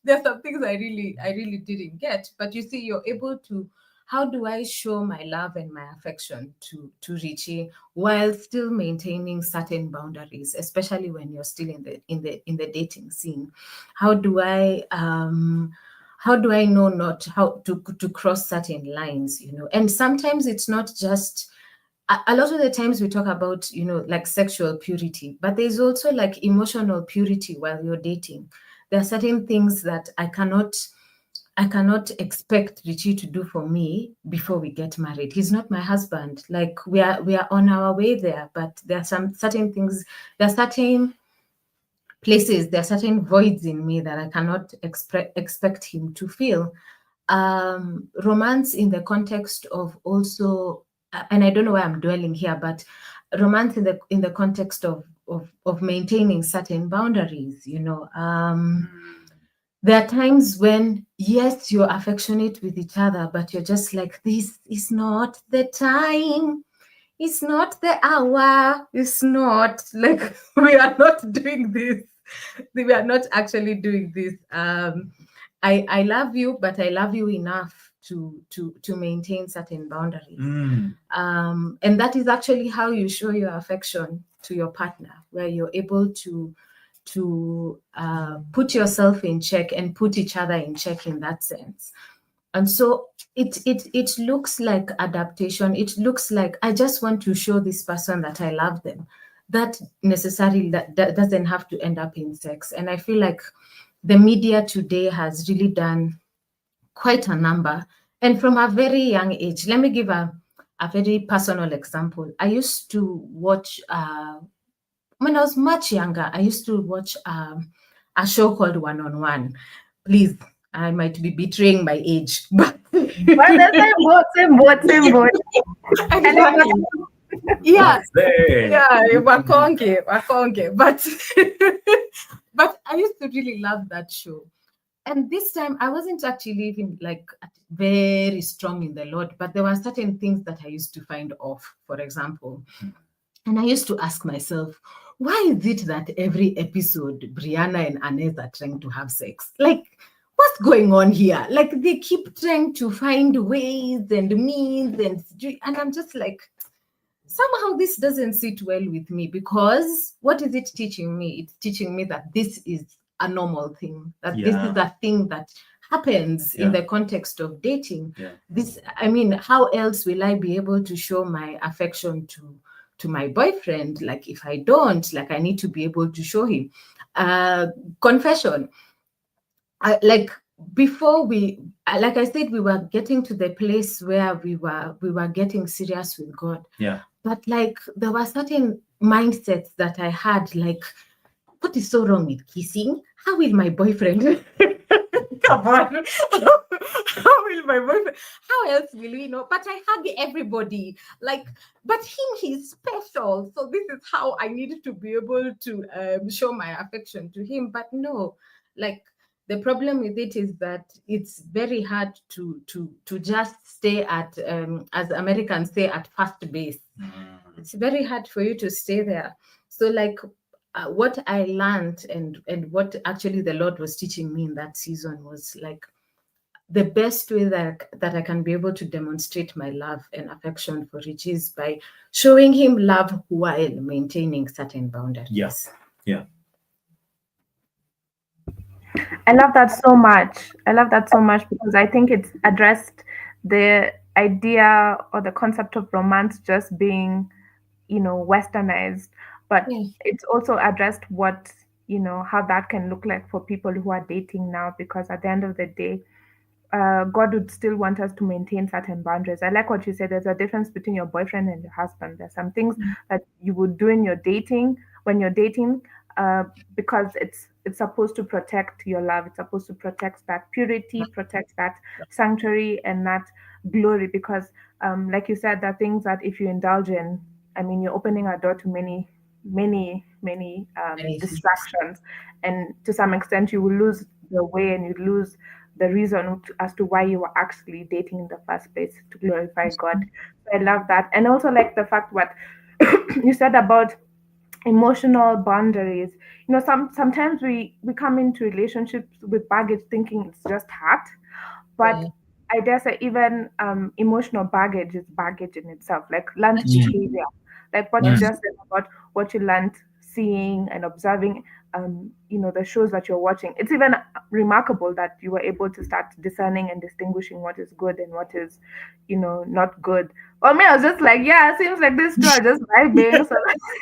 there's some things I really didn't get. But you see, you're able to, how do I show my love and my affection to Richie while still maintaining certain boundaries, especially when you're still in the dating scene? How do I know not how to cross certain lines, you know? And sometimes it's not just, a lot of the times we talk about, you know, like sexual purity, but there's also like emotional purity while you're dating. There are certain things that I cannot expect Richie to do for me before we get married. He's not my husband. Like we are on our way there, but there are some certain things, there are certain places, there are certain voids in me that I cannot expect him to fill. Romance in the context of also, and I don't know why I'm dwelling here, but romance in the context of maintaining certain boundaries, you know. There are times when, yes, you're affectionate with each other, but you're just like, this is not the time. It's not the hour. It's not like we are not doing this. We are not actually doing this. I love you, but I love you enough to maintain certain boundaries. And that is actually how you show your affection to your partner, where you're able to put yourself in check and put each other in check in that sense. And so it looks like adaptation. It looks like, I just want to show this person that I love them. That necessarily that doesn't have to end up in sex. And I feel like the media today has really done quite a number. And from a very young age, let me give a very personal example. I used to watch, when I was much younger, I used to watch a show called One on One. Please, I might be betraying my age, but Well, the same boat, same boat. exactly. Yeah, Say. yeah, wakonge. But but I used to really love that show. And this time I wasn't actually even like very strong in the Lord, but there were certain things that I used to find off, for example. And I used to ask myself, why is it that every episode Brianna and Anez are trying to have sex? Like, what's going on here? Like, they keep trying to find ways and means, and I'm just like, somehow this doesn't sit well with me, because what is it teaching me? It's teaching me that this is a normal thing, that this is a thing that happens in the context of dating. This, I mean, how else will I be able to show my affection to my boyfriend? Like, if I don't, like, I need to be able to show him. Confession. Like, before we, like I said, we were getting to the place where we were getting serious with God. Yeah. But like, there were certain mindsets that I had, like, what is so wrong with kissing? How will my boyfriend come on? How will my boyfriend? How else will we know? But I hug everybody. Like, but him, he's special. So this is how I need to be able to show my affection to him. But no, like, the problem with it is that it's very hard to just stay at, as Americans say, at first base. It's very hard for you to stay there. So like, what I learned and what actually the Lord was teaching me in that season was like, the best way that I can be able to demonstrate my love and affection for Richie is by showing him love while maintaining certain boundaries. Yes. Yeah. I love that so much. I love that so much because I think it's addressed the idea or the concept of romance just being, westernized, but it's also addressed what, how that can look like for people who are dating now, because at the end of the day, God would still want us to maintain certain boundaries. I like what you said. There's a difference between your boyfriend and your husband. There's some things that you would do in your dating when you're dating, because it's supposed to protect your love. It's supposed to protect that purity, protect that sanctuary and that glory. Because, like you said, there are things that if you indulge in I mean, you're opening a door to many Many things. distractions, and to some extent, you will lose the way and you lose the reason as to why you were actually dating in the first place, to glorify God. So I love that, and also like the fact what you said about emotional boundaries. Sometimes we come into relationships with baggage thinking it's just heart, but Yeah, I dare say even emotional baggage is baggage in itself, like learned that's Mm, true. behavior, like what you mm, That's just said about what you learned seeing and observing, the shows that you're watching. It's even remarkable that you were able to start discerning and distinguishing what is good and what is, not good. Or me, I was just like, yeah, it seems like this two are just vibing. So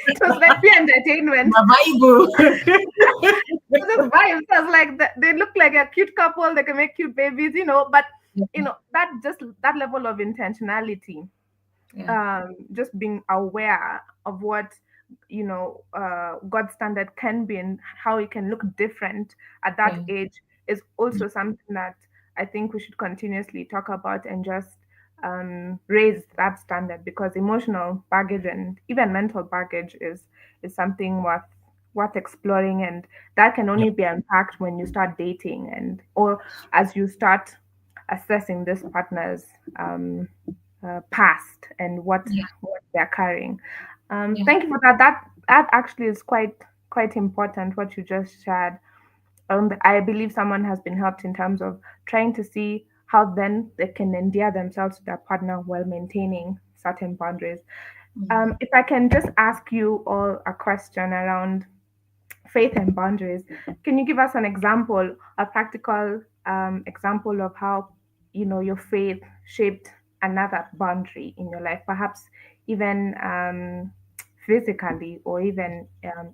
it was like pure entertainment. my Bible. Just vibes. I was like, they look like a cute couple. They can make cute babies, but that level of intentionality, Yeah, just being aware of what God's standard can be and how it can look different at that yeah, age is also something that I think we should continuously talk about and just raise that standard, because emotional baggage and even mental baggage is something worth exploring, and that can yeah, only be unpacked when you start dating and or as you start assessing this partner's um, past and yeah, what they're carrying. yeah, Thank you for that. That actually is quite important what you just shared. I believe someone has been helped in terms of trying to see how then they can endear themselves to their partner while maintaining certain boundaries. mm, If I can just ask you all a question around faith and boundaries. Can you give us an example, a practical example of how your faith shaped another boundary in your life, perhaps even physically or even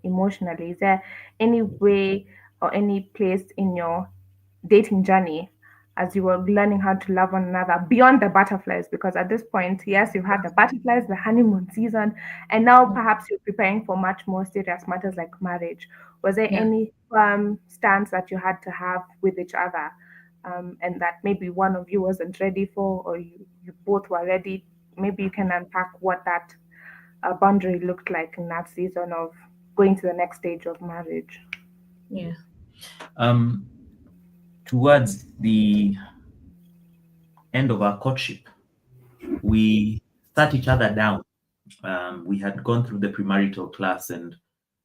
emotionally? Is there any way or any place in your dating journey as you were learning how to love one another beyond the butterflies? Because at this point, yes, you've had the butterflies, the honeymoon season, and now mm, perhaps you're preparing for much more serious matters like marriage. Was there yeah, any firm stance that you had to have with each other, and that maybe one of you wasn't ready for, or you both were ready? Maybe you can unpack what that boundary looked like in that season of going to the next stage of marriage. yeah, um, towards the end of our courtship, we sat each other down. We had gone through the premarital class, and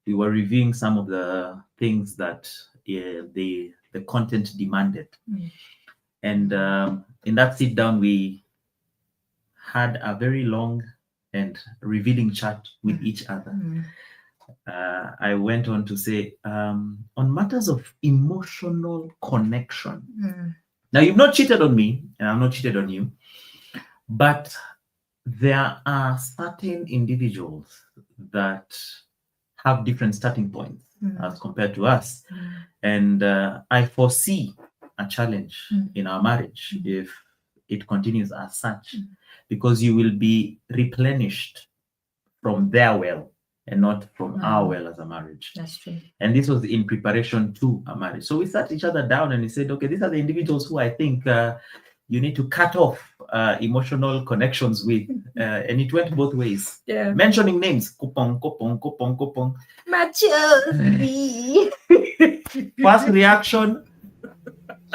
we were reviewing some of the things that the content demanded. mm, And in that sit down, we had a very long and revealing chat with each other. mm, I went on to say, on matters of emotional connection. mm, Now, you've not cheated on me, and I've not cheated on you, but there are certain individuals that have different starting points as compared to us. mm, And I foresee a challenge mm, in our marriage if it continues as such, mm. because you will be replenished from their well and not from our well as a marriage. That's true. And this was in preparation to a marriage. So we sat each other down and we said, okay, these are the individuals who I think you need to cut off emotional connections with. And it went both ways. Yeah. Mentioning names. Kupong, kupong, kupong, kupong. Maturity. First reaction,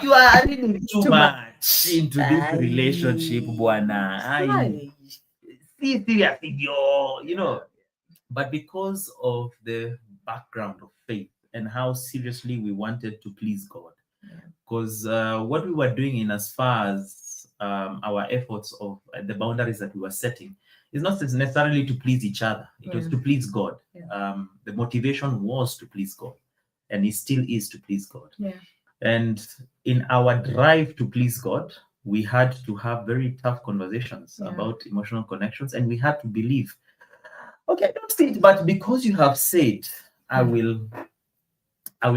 you are reading too Too much into this Aye. relationship, Buana. Aye. See, seriously, you know. But because of the background of faith and how seriously we wanted to please God, because what we were doing in as far as our efforts of the boundaries that we were setting is not necessarily to please each other. It was to please God. The motivation was to please God, and it still is to please God. Yeah. And in our drive to please God, we had to have very tough conversations about emotional connections, and we had to believe, okay, I don't see it, but because you have said, I will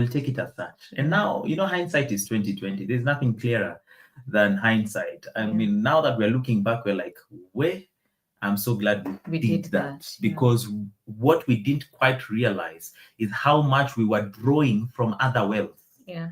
take it as such. And now, hindsight is 2020. There's nothing clearer than hindsight. I mean, now that we're looking back, we're like, where? I'm so glad we did that, because what we didn't quite realize is how much we were drawing from other wells. Yeah.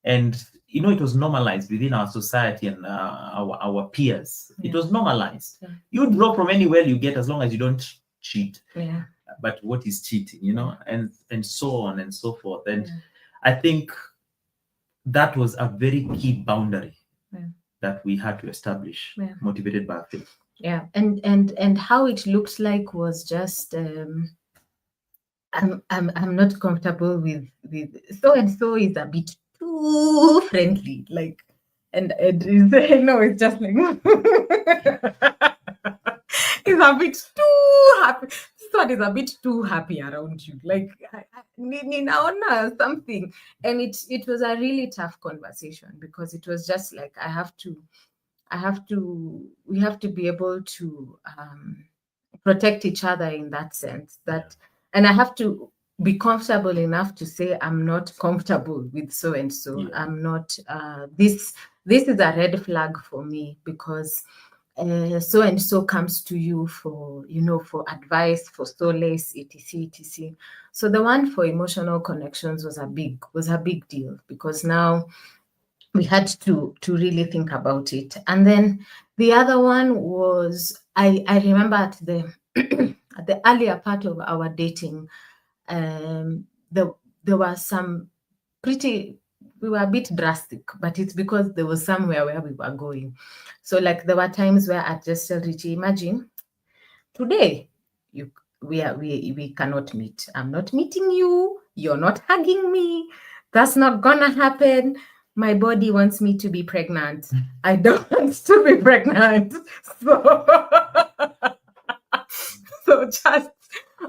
And it was normalized within our society and our peers. It was normalized. You draw from any well you get, as long as you don't cheat. Yeah. But what is cheating, you know, and so on and so forth. And Yeah. I think that was a very key boundary Yeah. that we had to establish, Yeah. motivated by faith. Yeah. And how it looked like was just I'm not comfortable with so and so is a bit too friendly, like, and is, no, it's just like it's a bit too happy. This one is a bit too happy around you, like ninaona something. And it was a really tough conversation, because it was just like we have to be able to protect each other in that sense, that, and I have to be comfortable enough to say I'm not comfortable with so and so. Yeah. I'm not this is a red flag for me, because so and so comes to you for, you know, for advice, for solace, etc. So the one for emotional connections was a big deal, because now we had to really think about it. And then the other one was, I remember at the at the earlier part of our dating, um, there was some pretty, we were a bit drastic, but it's because there was somewhere where we were going. So like there were times where I just tell Richie, imagine today you we cannot meet. I'm not meeting you. You're not hugging me. That's not gonna happen. My body wants me to be pregnant. I don't want to be pregnant. So, so just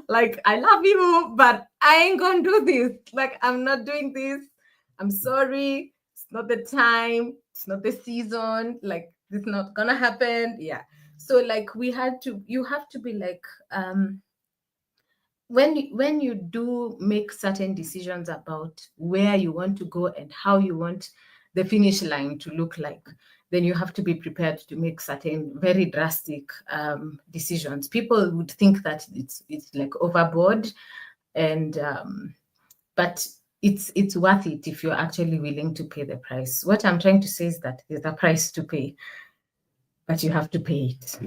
like, I love you, but I ain't gonna do this. Like, I'm not doing this. I'm sorry. It's not the time. It's not the season. Like, it's not gonna happen. Yeah. So like you have to be like, when you do make certain decisions about where you want to go and how you want the finish line to look like, then you have to be prepared to make certain very drastic decisions. People would think that it's like overboard, and but it's worth it if you're actually willing to pay the price. What I'm trying to say is that there's a price to pay, but you have to pay it.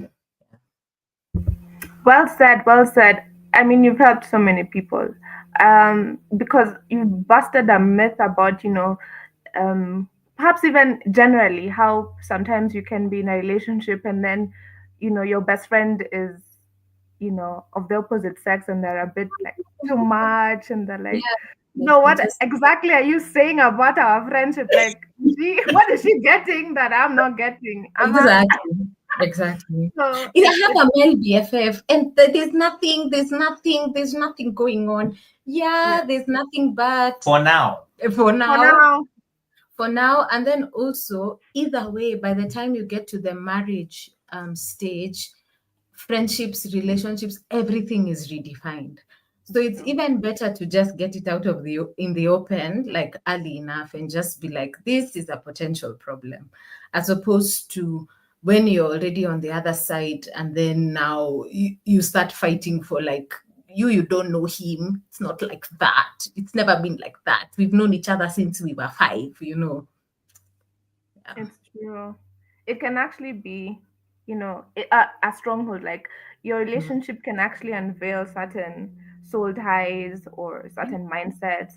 Well said, well said. I mean, you've helped so many people, because you've busted a myth about, perhaps even generally, how sometimes you can be in a relationship and then, your best friend is, of the opposite sex, and they're a bit like too much, and they're like, Yeah, what just exactly are you saying about our friendship? Like, what is she getting that I'm not getting? exactly. So I have a male BFF, and there's nothing going on. Yeah, yeah, there's nothing, but For now. for for now, now, and then also, either way, by the time you get to the marriage stage, friendships, relationships, everything is redefined. So it's even better to just get it out of in the open, like early enough, and just be like, this is a potential problem, as opposed to when you're already on the other side, and then now you start fighting for, like, you don't know him. It's not like that. It's never been like that. We've known each other since we were 5. Yeah. it's true. It can actually be, a stronghold. Like your Mm. relationship can actually unveil certain soul ties or certain mindsets.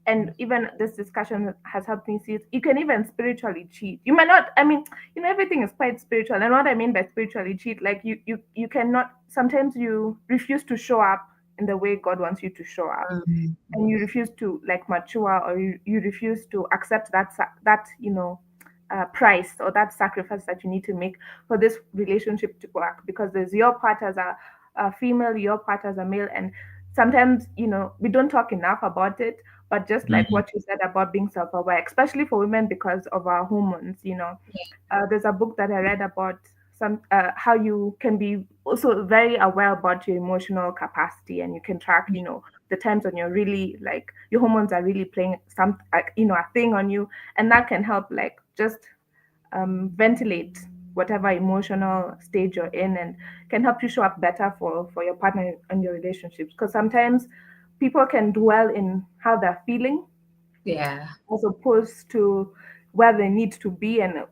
And even this discussion has helped me see it. You can even spiritually cheat. You might not. I mean, everything is quite spiritual. And what I mean by spiritually cheat, like you cannot. Sometimes you refuse to show up in the way God wants you to show up, Mm. and you refuse to like mature, or you refuse to accept that price or that sacrifice that you need to make for this relationship to work, because there's your part as a female, your part as a male. And sometimes we don't talk enough about it, but just like Mhm. what you said about being self-aware, especially for women because of our hormones. There's a book that I read about some how you can be also very aware about your emotional capacity, and you can track the times when you're really like your hormones are really playing some like a thing on you, and that can help like just ventilate whatever emotional stage you're in, and can help you show up better for your partner and your relationships, because sometimes people can dwell in how they're feeling Yeah. as opposed to where they need to be, and Yeah.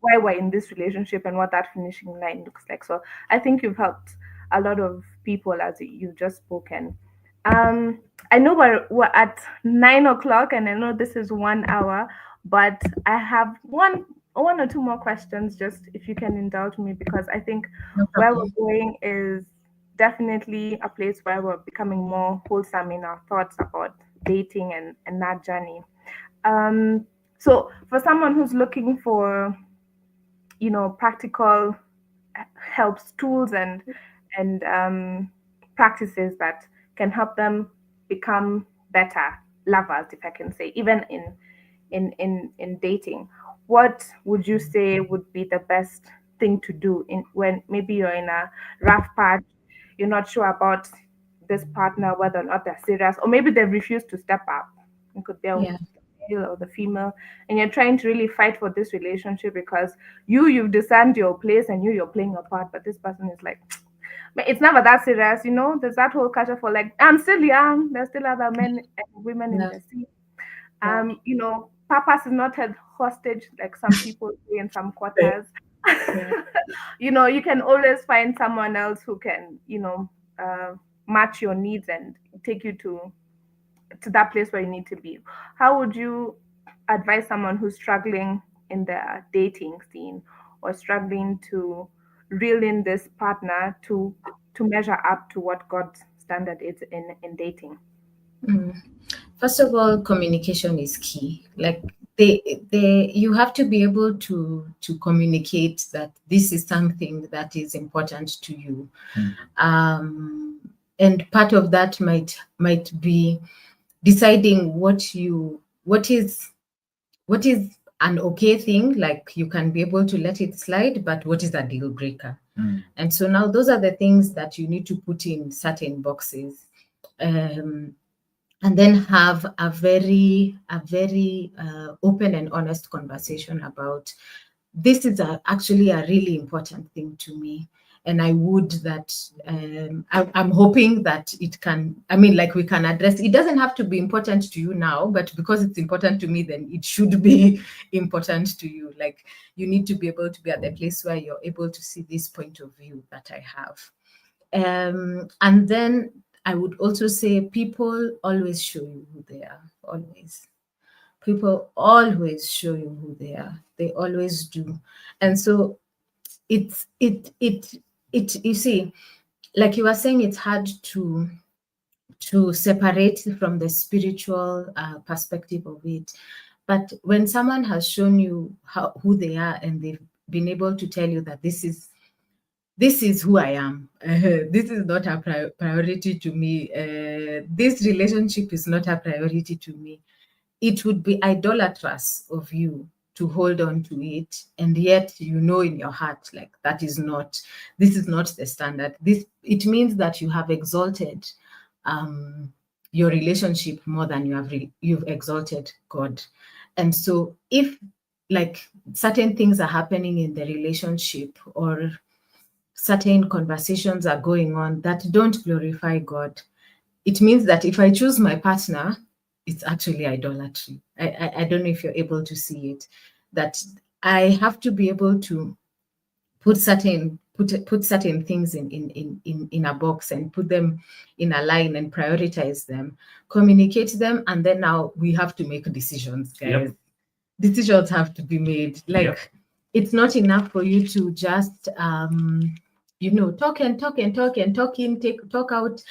why we're in this relationship and what that finishing line looks like. So I think you've helped a lot of people, as you've just spoken. Um, I know we're at 9 o'clock, and I know this is 1 hour, but I have one or two more questions, just if you can indulge me, because I think No where we're problem. going is definitely a place where we're becoming more wholesome in our thoughts about dating and that journey. Um, so for someone who's looking for, practical helps, tools, and practices that can help them become better lovers, if I can say, even in dating, what would you say would be the best thing to do in when maybe you're in a rough patch, you're not sure about this partner, whether or not they're serious, or maybe they've refused to step up. It could be Yeah. the male or the female, and you're trying to really fight for this relationship because you've discerned your place and you're playing your part, but this person is like, but it's never that serious, there's that whole culture for like, I'm still young, there's still other men and women in Yeah. the sea. Yeah. Purpose is not held hostage like some people say in some quarters. Yeah. You can always find someone else who can, uh, match your needs and take you to that place where you need to be. How would you advise someone who's struggling in the dating scene, or struggling to reel in this partner to measure up to what God's standard is in dating? Mm. First of all, communication is key. Like they you have to be able to communicate that this is something that is important to you. Um, and part of that might be deciding what is an okay thing, like you can be able to let it slide, but what is a deal breaker. And so now those are the things that you need to put in certain boxes. And then have a very open and honest conversation about, this is actually a really important thing to me, and I would that I'm hoping that it can, I mean, like, we can address it. Doesn't have to be important to you now, but because it's important to me, then it should be important to you. Like, you need to be able to be at the place where you're able to see this point of view that I have. And then I would also say, people always show you who they are. Always. People always show you who they are. They always do. And so you see, like you were saying, it's hard to separate from the spiritual perspective of it. But when someone has shown you who they are, and they've been able to tell you that this is who I am. This is not a priority to me. This relationship is not a priority to me. It would be idolatrous of you to hold on to it, and yet in your heart, like, this is not the standard. It means that you have exalted your relationship more than you've exalted God. And so if, like, certain things are happening in the relationship, or certain conversations are going on that don't glorify God, it means that if I choose my partner, it's actually idolatry. I don't know if you're able to see it, that I have to be able to put certain things in a box, and put them in a line, and prioritize them, communicate them, and then now we have to make decisions, guys. Yep. Decisions have to be made. Like, Yep. It's not enough for you to just talk and talk and talk and talk out.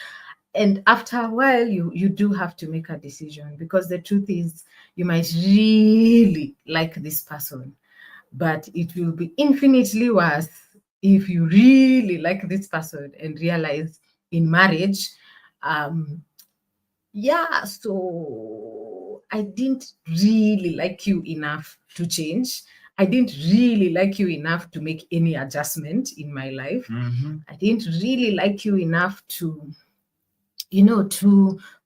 And after a while, you do have to make a decision, because the truth is, you might really like this person, but it will be infinitely worse if you really like this person and realize in marriage, so I didn't really like you enough to change. I didn't really like you enough to make any adjustment in my life. I didn't really like you enough to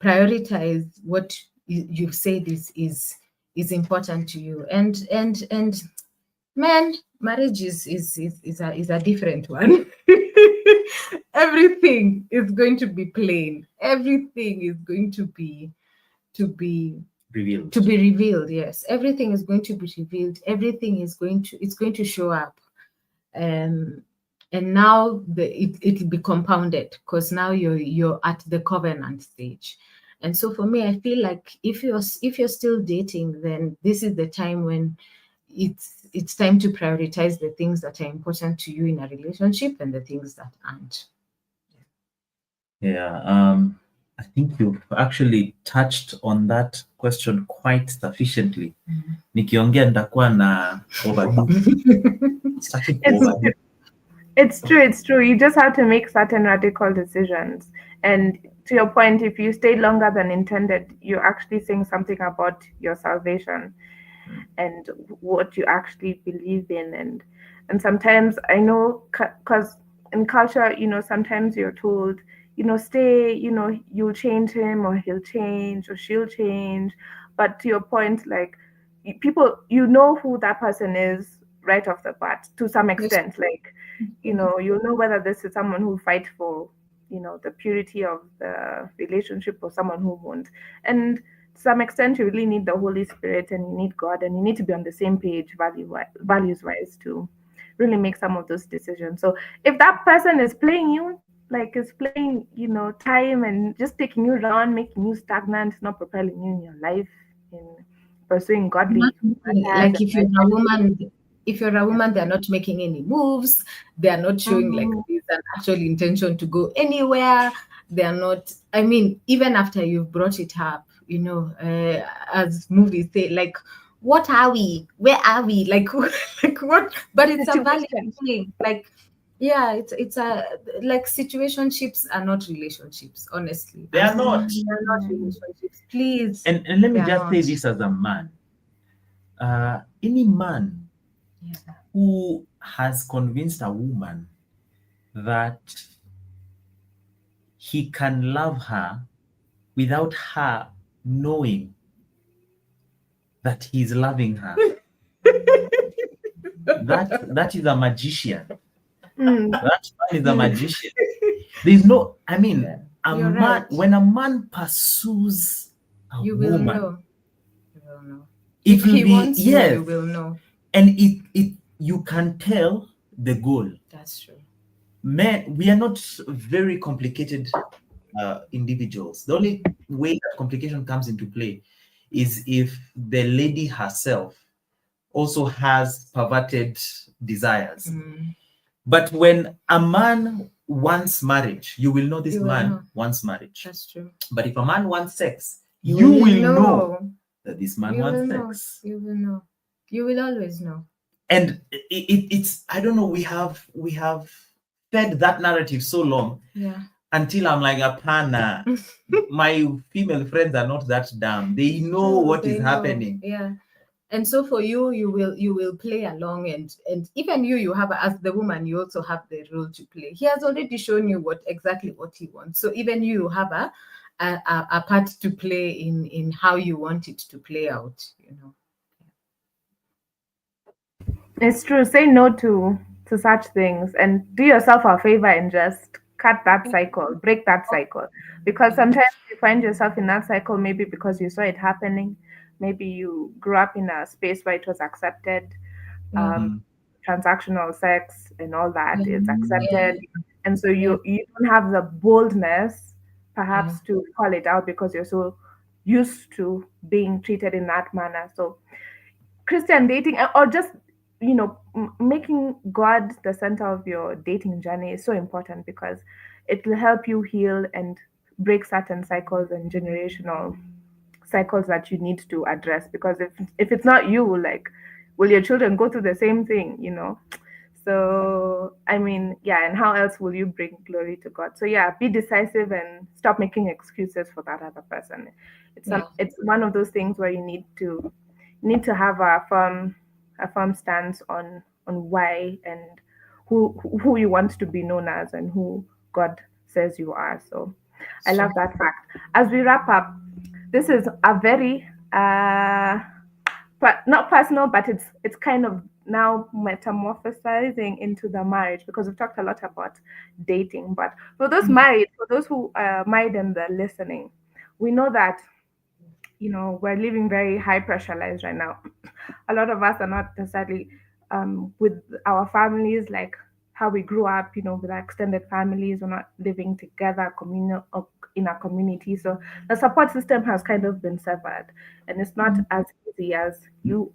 prioritize what you've said is important to you. And man, marriage is a different one. Everything is going to be plain. Everything is going to be revealed. Yes, everything is going to be revealed. Everything is going to show up. and now it'll be compounded because now you're at the covenant stage. And so for me, I feel like if you're still dating, then this is the time when it's time to prioritize the things that are important to you in a relationship and the things that aren't. Yeah, I think you've actually touched on that question quite sufficiently. Nikiongea nitakuwa na overdo. Starting to It's overdo. it's true, it's true. You just have to make certain radical decisions. And to your point, if you stay longer than intended, you're actually saying something about your salvation and what you actually believe in. And sometimes I know, because in culture, sometimes you're told, stay, you'll change him or he'll change or she'll change. But to your point, like, people, who that person is right off the bat to some Yes. extent. Like, you'll know whether this is someone who fight for, the purity of the relationship or someone who won't. And to some extent, you really need the Holy Spirit and you need God and you need to be on the same page values wise to really make some of those decisions. So if that person is playing you, like is playing, time and just taking you around, making you stagnant, not propelling you in your life, in pursuing godly matters Like and righteousness. if you're a woman, they're not making any moves, they're not showing like Mhm. there's an actual intention to go anywhere. They're not, I mean, even after you've brought it up, as movies say, like, what are we? Where are we? Like, like what? But it's a valid Situation. thing. Like, yeah, it's a like situationships are not relationships. Honestly, They are not. they're not relationships. Please, And let me they are just say not. this as a man. Any man Yeah. who has convinced a woman that he can love her without her knowing that he's loving her, that is a magician. Mm. That man is a magician. There's no, I mean, Yeah, a you're man, right. when a man pursues a You will woman, know. You will know. it If will he be, wants you, yes, you will know. and it you can tell the goal. That's true. Men, we are not very complicated individuals. The only way that complication comes into play is if the lady herself also has perverted desires. Mm, But when a man wants marriage, you will know this you will man know. wants marriage. That's true. But if a man wants sex, You you will will know know. that this man You will wants know. sex. You will know. You will always know. And it's, I don't know, we have fed that narrative so long Yeah. until I'm like, apana, my female friends are not that dumb. They know True. what They is know. happening. Yeah. And so for you, you will play along, and even you have, as the woman, you also have the role to play. He has already shown you exactly what he wants. So even you have a part to play in how you want it to play out. It's true. Say no to such things and do yourself a favor and just cut that cycle, break that cycle. Because Yeah. sometimes you find yourself in that cycle maybe because you saw it happening. Maybe you grew up in a space where it was accepted. Yeah. Um, Mhm. transactional sex and all that Yeah. is Yeah. accepted. And so Yeah. you don't have the boldness Yeah. perhaps to call it out because you're so used to being treated in that manner. So Christian dating or just making God the center of your dating journey is so important because it will help you heal and break certain cycles and generational cycles that you need to address because if it's not you, like, will your children go through the same thing? So I mean, yeah, and how else will you bring glory to God? So yeah, be decisive and stop making excuses for that other person. Yeah. It's one of those things where you need to have a firm stance on why and who you want to be known as and who God says you are. So I It's love true. that fact. As we wrap up, this is a very but not personal, but it's kind of now metamorphosizing into the marriage because we've talked a lot about dating. But for those Mm. married, for those who are married and they're listening, we know that we're living very high pressure lives right now. A lot of us are not necessarily with our families like how we grew up, with our extended families, we're not living together, communal in our community. So the support system has kind of been severed, and it's not as easy as your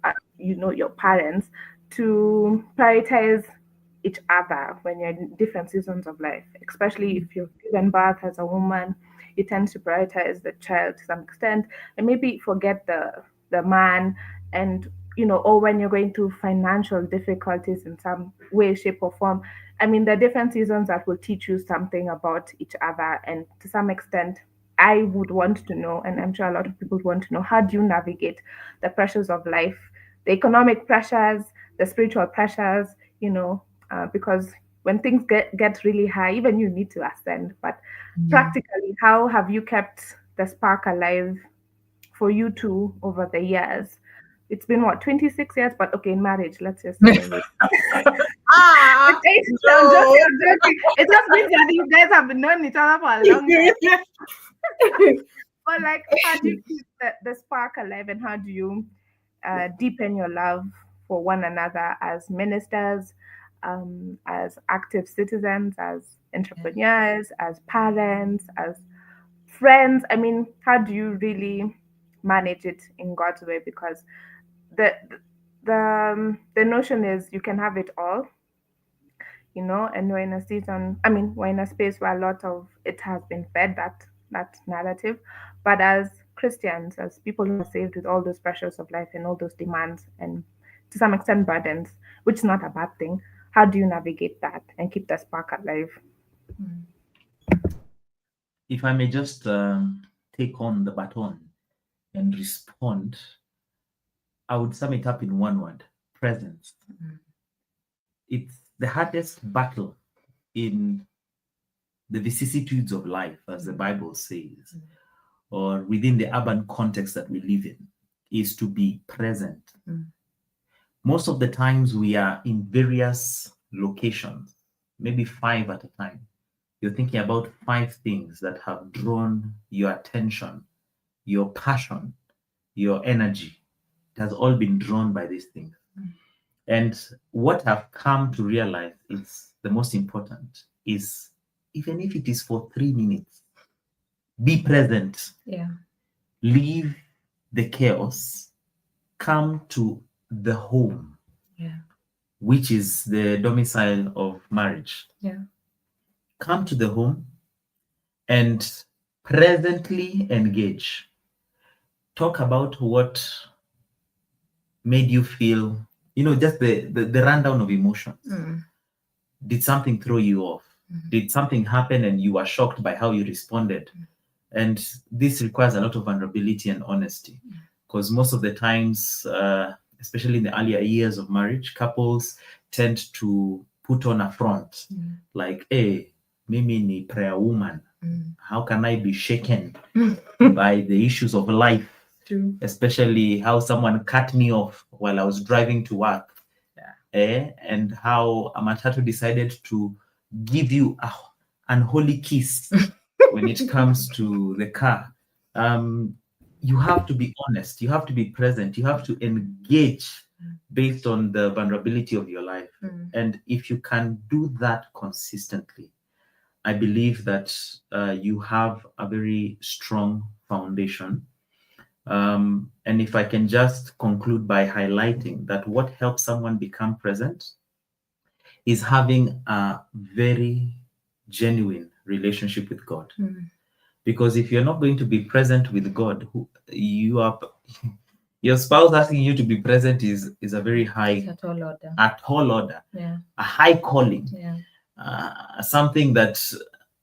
parents to prioritize each other when you're in different seasons of life, especially if you've given birth as a woman. You tend to prioritize the child to some extent and maybe forget the man, and or when you're going through financial difficulties in some way, shape, or form. I mean, there are different seasons that will teach you something about each other, and to some extent, I would want to know, and I'm sure a lot of people want to know, how do you navigate the pressures of life, the economic pressures, the spiritual pressures, because when things get really high, even you need to ascend. But practically, how have you kept the spark alive for you two over the years? It's been what, 26 years, but okay, in marriage, let's just say when we Ah, I'm joking, no. I'm joking. It just means that you guys have been knowing each other for a long time. But like, how do you keep the spark alive, and how do you deepen your love for one another as ministers, as active citizens, as entrepreneurs, as parents, as friends? I mean, how do you really manage it in God's way? Because the the notion is you can have it all, and we're in a season. I mean, we're in a space where a lot of it has been fed, that narrative. But as Christians, as people who are saved with all those pressures of life and all those demands and to some extent burdens, which is not a bad thing, how do you navigate that and keep the spark alive? If I may just take on the baton and respond, I would sum it up in one word: presence. It's the hardest battle in the vicissitudes of life, as the Bible says, or within the urban context that we live in, is to be present. Most of the times we are in various locations, maybe 5 at a time. You're thinking about 5 things that have drawn your attention, your passion, your energy. It has all been drawn by these things. And what I've come to realize is the most important is, even if it is for 3 minutes, be present. Yeah. Leave the chaos. Come to the home, Yeah. which is the domicile of marriage. Yeah. Come to the home and presently engage. Talk about what made you feel, just the rundown of emotions. Did something throw you off? Did something happen and you were shocked by how you responded? And this requires a lot of vulnerability and honesty, because most of the times, especially in the earlier years of marriage, couples tend to put on a front, like, hey, mimi ni prayer woman. How can I be shaken by the issues of life? True. Especially how someone cut me off while I was driving to work. And how a matatu decided to give you an unholy kiss when it comes to the car. You have to be honest. You have to be present. You have to engage based on the vulnerability of your life. And if you can do that consistently, I believe that you have a very strong foundation. And if I can just conclude by highlighting that what helps someone become present is having a very genuine relationship with God. Because if you're not going to be present with God, your spouse asking you to be present is a very high, at all order, a high calling, something that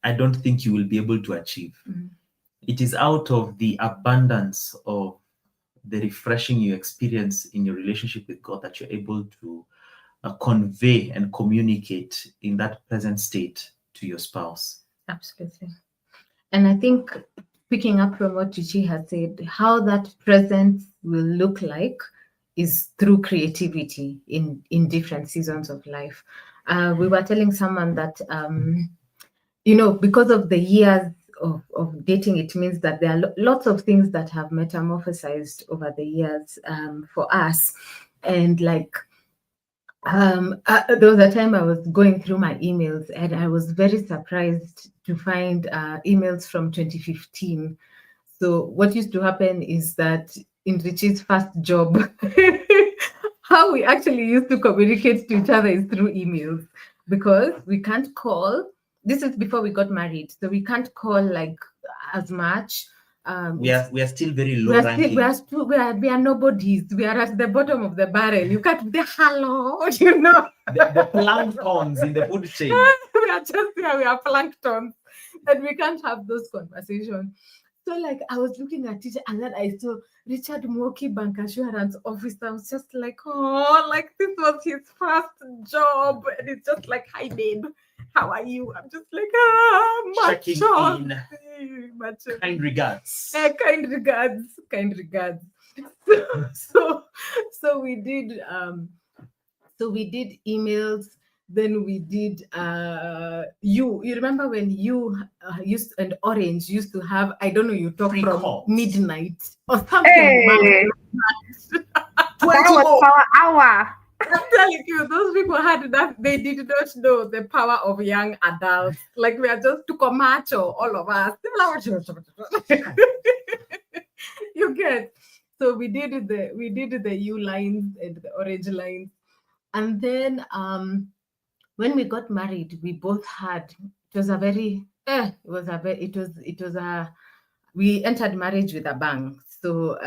I don't think you will be able to achieve. It is out of the abundance of the refreshing you experience in your relationship with God that you're able to convey and communicate in that present state to your spouse. Absolutely. And I think, picking up from what Chichi has said, how that presence will look like is through creativity in different seasons of life. We were telling someone that, because of the years of dating, it means that there are lots of things that have metamorphosized over the years for us. And like, There was a time I was going through my emails and I was very surprised to find emails from 2015. So what used to happen is that in Richie's first job, how we actually used to communicate to each other is through emails because we can't call. This is before we got married, so we can't call like as much. We are still very we low are still ranking. we are nobodies. We are at the bottom of the barrel. You can't be hello, you know. The planktons in the food chain. We are just here. We are plankton, and we can't have those conversations. So, like, I was looking at it, and then I saw Richard Moki, bank assurance officer. I was just like, oh, like this was his first job, and it's just like, hi, babe, how are you? I'm just like, Checking macho. in. Macho. Kind regards. Kind regards, kind regards. So we did emails. Then we did you remember when you used and Orange used to have, I don't know, you talk Free from calls. midnight or something. Hey, that 20 was more. power hour. I'm telling you, those people had that. They did not know the power of young adults. Like, we are just too macho, all of us. You get. So we did the U lines and the orange lines, and then when we got married, we both had. It was a very. It was a very. It was a. We entered marriage with a bang. So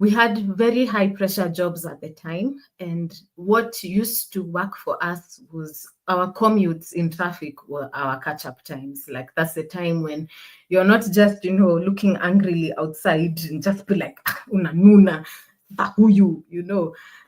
we had very high pressure jobs at the time, and what used to work for us was our commutes in traffic were our catch up times. Like, that's the time when you're not just, looking angrily outside and just be like, una nuna, who you.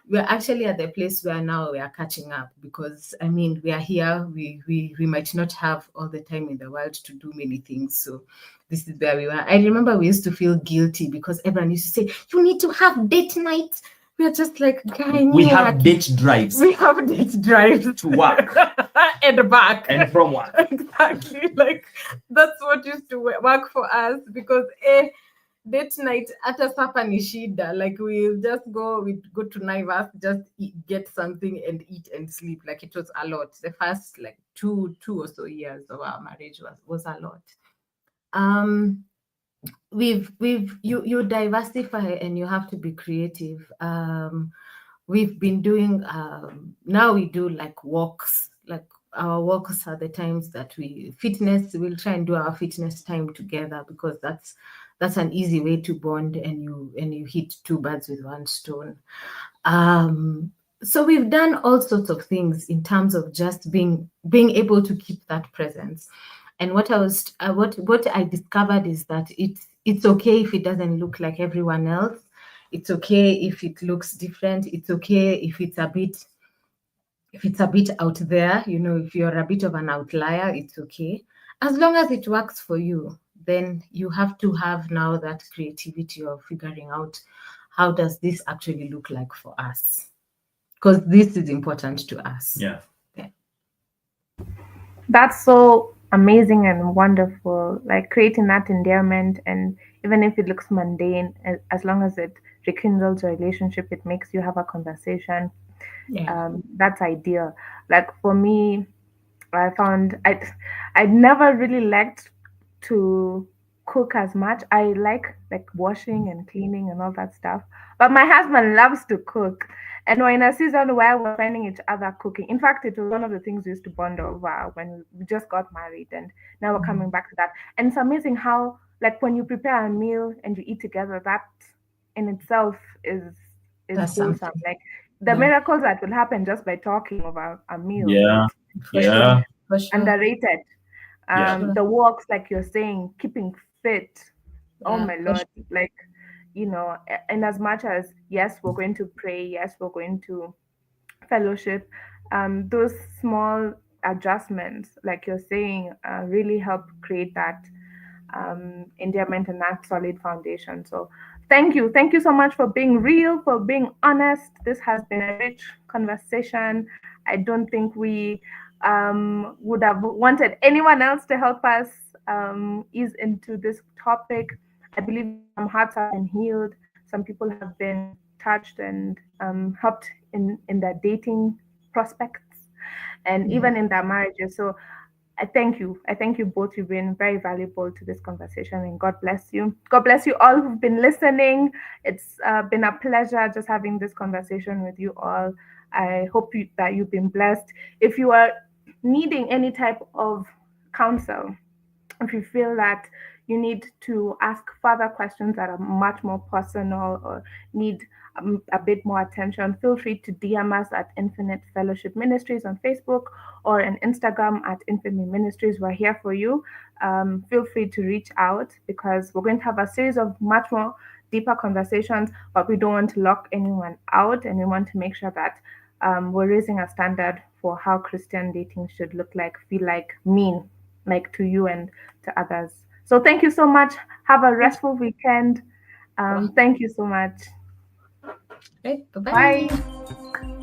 We're actually at the place where now we are catching up, because I mean, we are here, we might not have all the time in the world to do many things. So this is where we were. I remember we used to feel guilty because everyone used to say, you need to have date night. We are just like, we have date drives. We have date drives to work and back. and from work. Exactly. Like, that's what used to work for us, because date night at a sapa ni shida. Like, we go to Naivas, just get something and eat and sleep. Like, it was a lot. The first like two or so years of our marriage was a lot. You diversify and you have to be creative. We've been doing now we do like walks. Like, our walks are the times that we'll try and do our fitness time together, because that's an easy way to bond, and you hit two birds with one stone. So we've done all sorts of things in terms of just being able to keep that presence. And what I discovered is that it's okay if it doesn't look like everyone else. It's okay if it looks different. It's okay if it's a bit out there. If you're a bit of an outlier, it's okay, as long as it works for you. Then you have to have now that creativity of figuring out, how does this actually look like for us, because this is important to us. Yeah. That's so amazing and wonderful. Like creating that endearment, and even if it looks mundane, as long as it rekindles a relationship, it makes you have a conversation. Yeah. That's ideal. Like for me, I found I'd never really liked to cook as much. I like washing and cleaning and all that stuff. But my husband loves to cook. And we're in a season where we're finding each other cooking. In fact, it was one of the things we used to bond over when we just got married, and now we're coming back to that. And it's amazing how, like, when you prepare a meal and you eat together, that in itself is That's wholesome. something. Like the Yeah. miracles that will happen just by talking over a meal. Yeah. For Yeah. sure. For sure. Underrated. Yeah. The walks, like you're saying, keeping fit. Oh Yeah, my for lord. Like, in as much as, yes, we're going to pray, yes, we're going to fellowship, those small adjustments, like you're saying, really help create that endearment and that solid foundation. So thank you so much for being real, for being honest. This has been a rich conversation. I don't think we would have wanted anyone else to help us ease into this topic. I believe some hearts have been healed, some people have been touched and helped in their dating prospects and Mhm. even in their marriages. So I thank you. I thank you both. You've been very valuable to this conversation, and God bless you. God bless you all who've been listening. It's been a pleasure just having this conversation with you all. I hope that you've been blessed. If you are needing any type of counsel, if you feel that you need to ask further questions that are much more personal or need a bit more attention, feel free to DM us at Infinite Fellowship Ministries on Facebook or on Instagram at Infinite Ministries. We're here for you. Feel free to reach out because we're going to have a series of much more deeper conversations, but we don't want to lock anyone out and we want to make sure that we're raising a standard for how Christian dating should look like, feel like to you and to others. So thank you so much. Have a Thank restful weekend. you. Thank you so much. Right. Bye bye. Bye.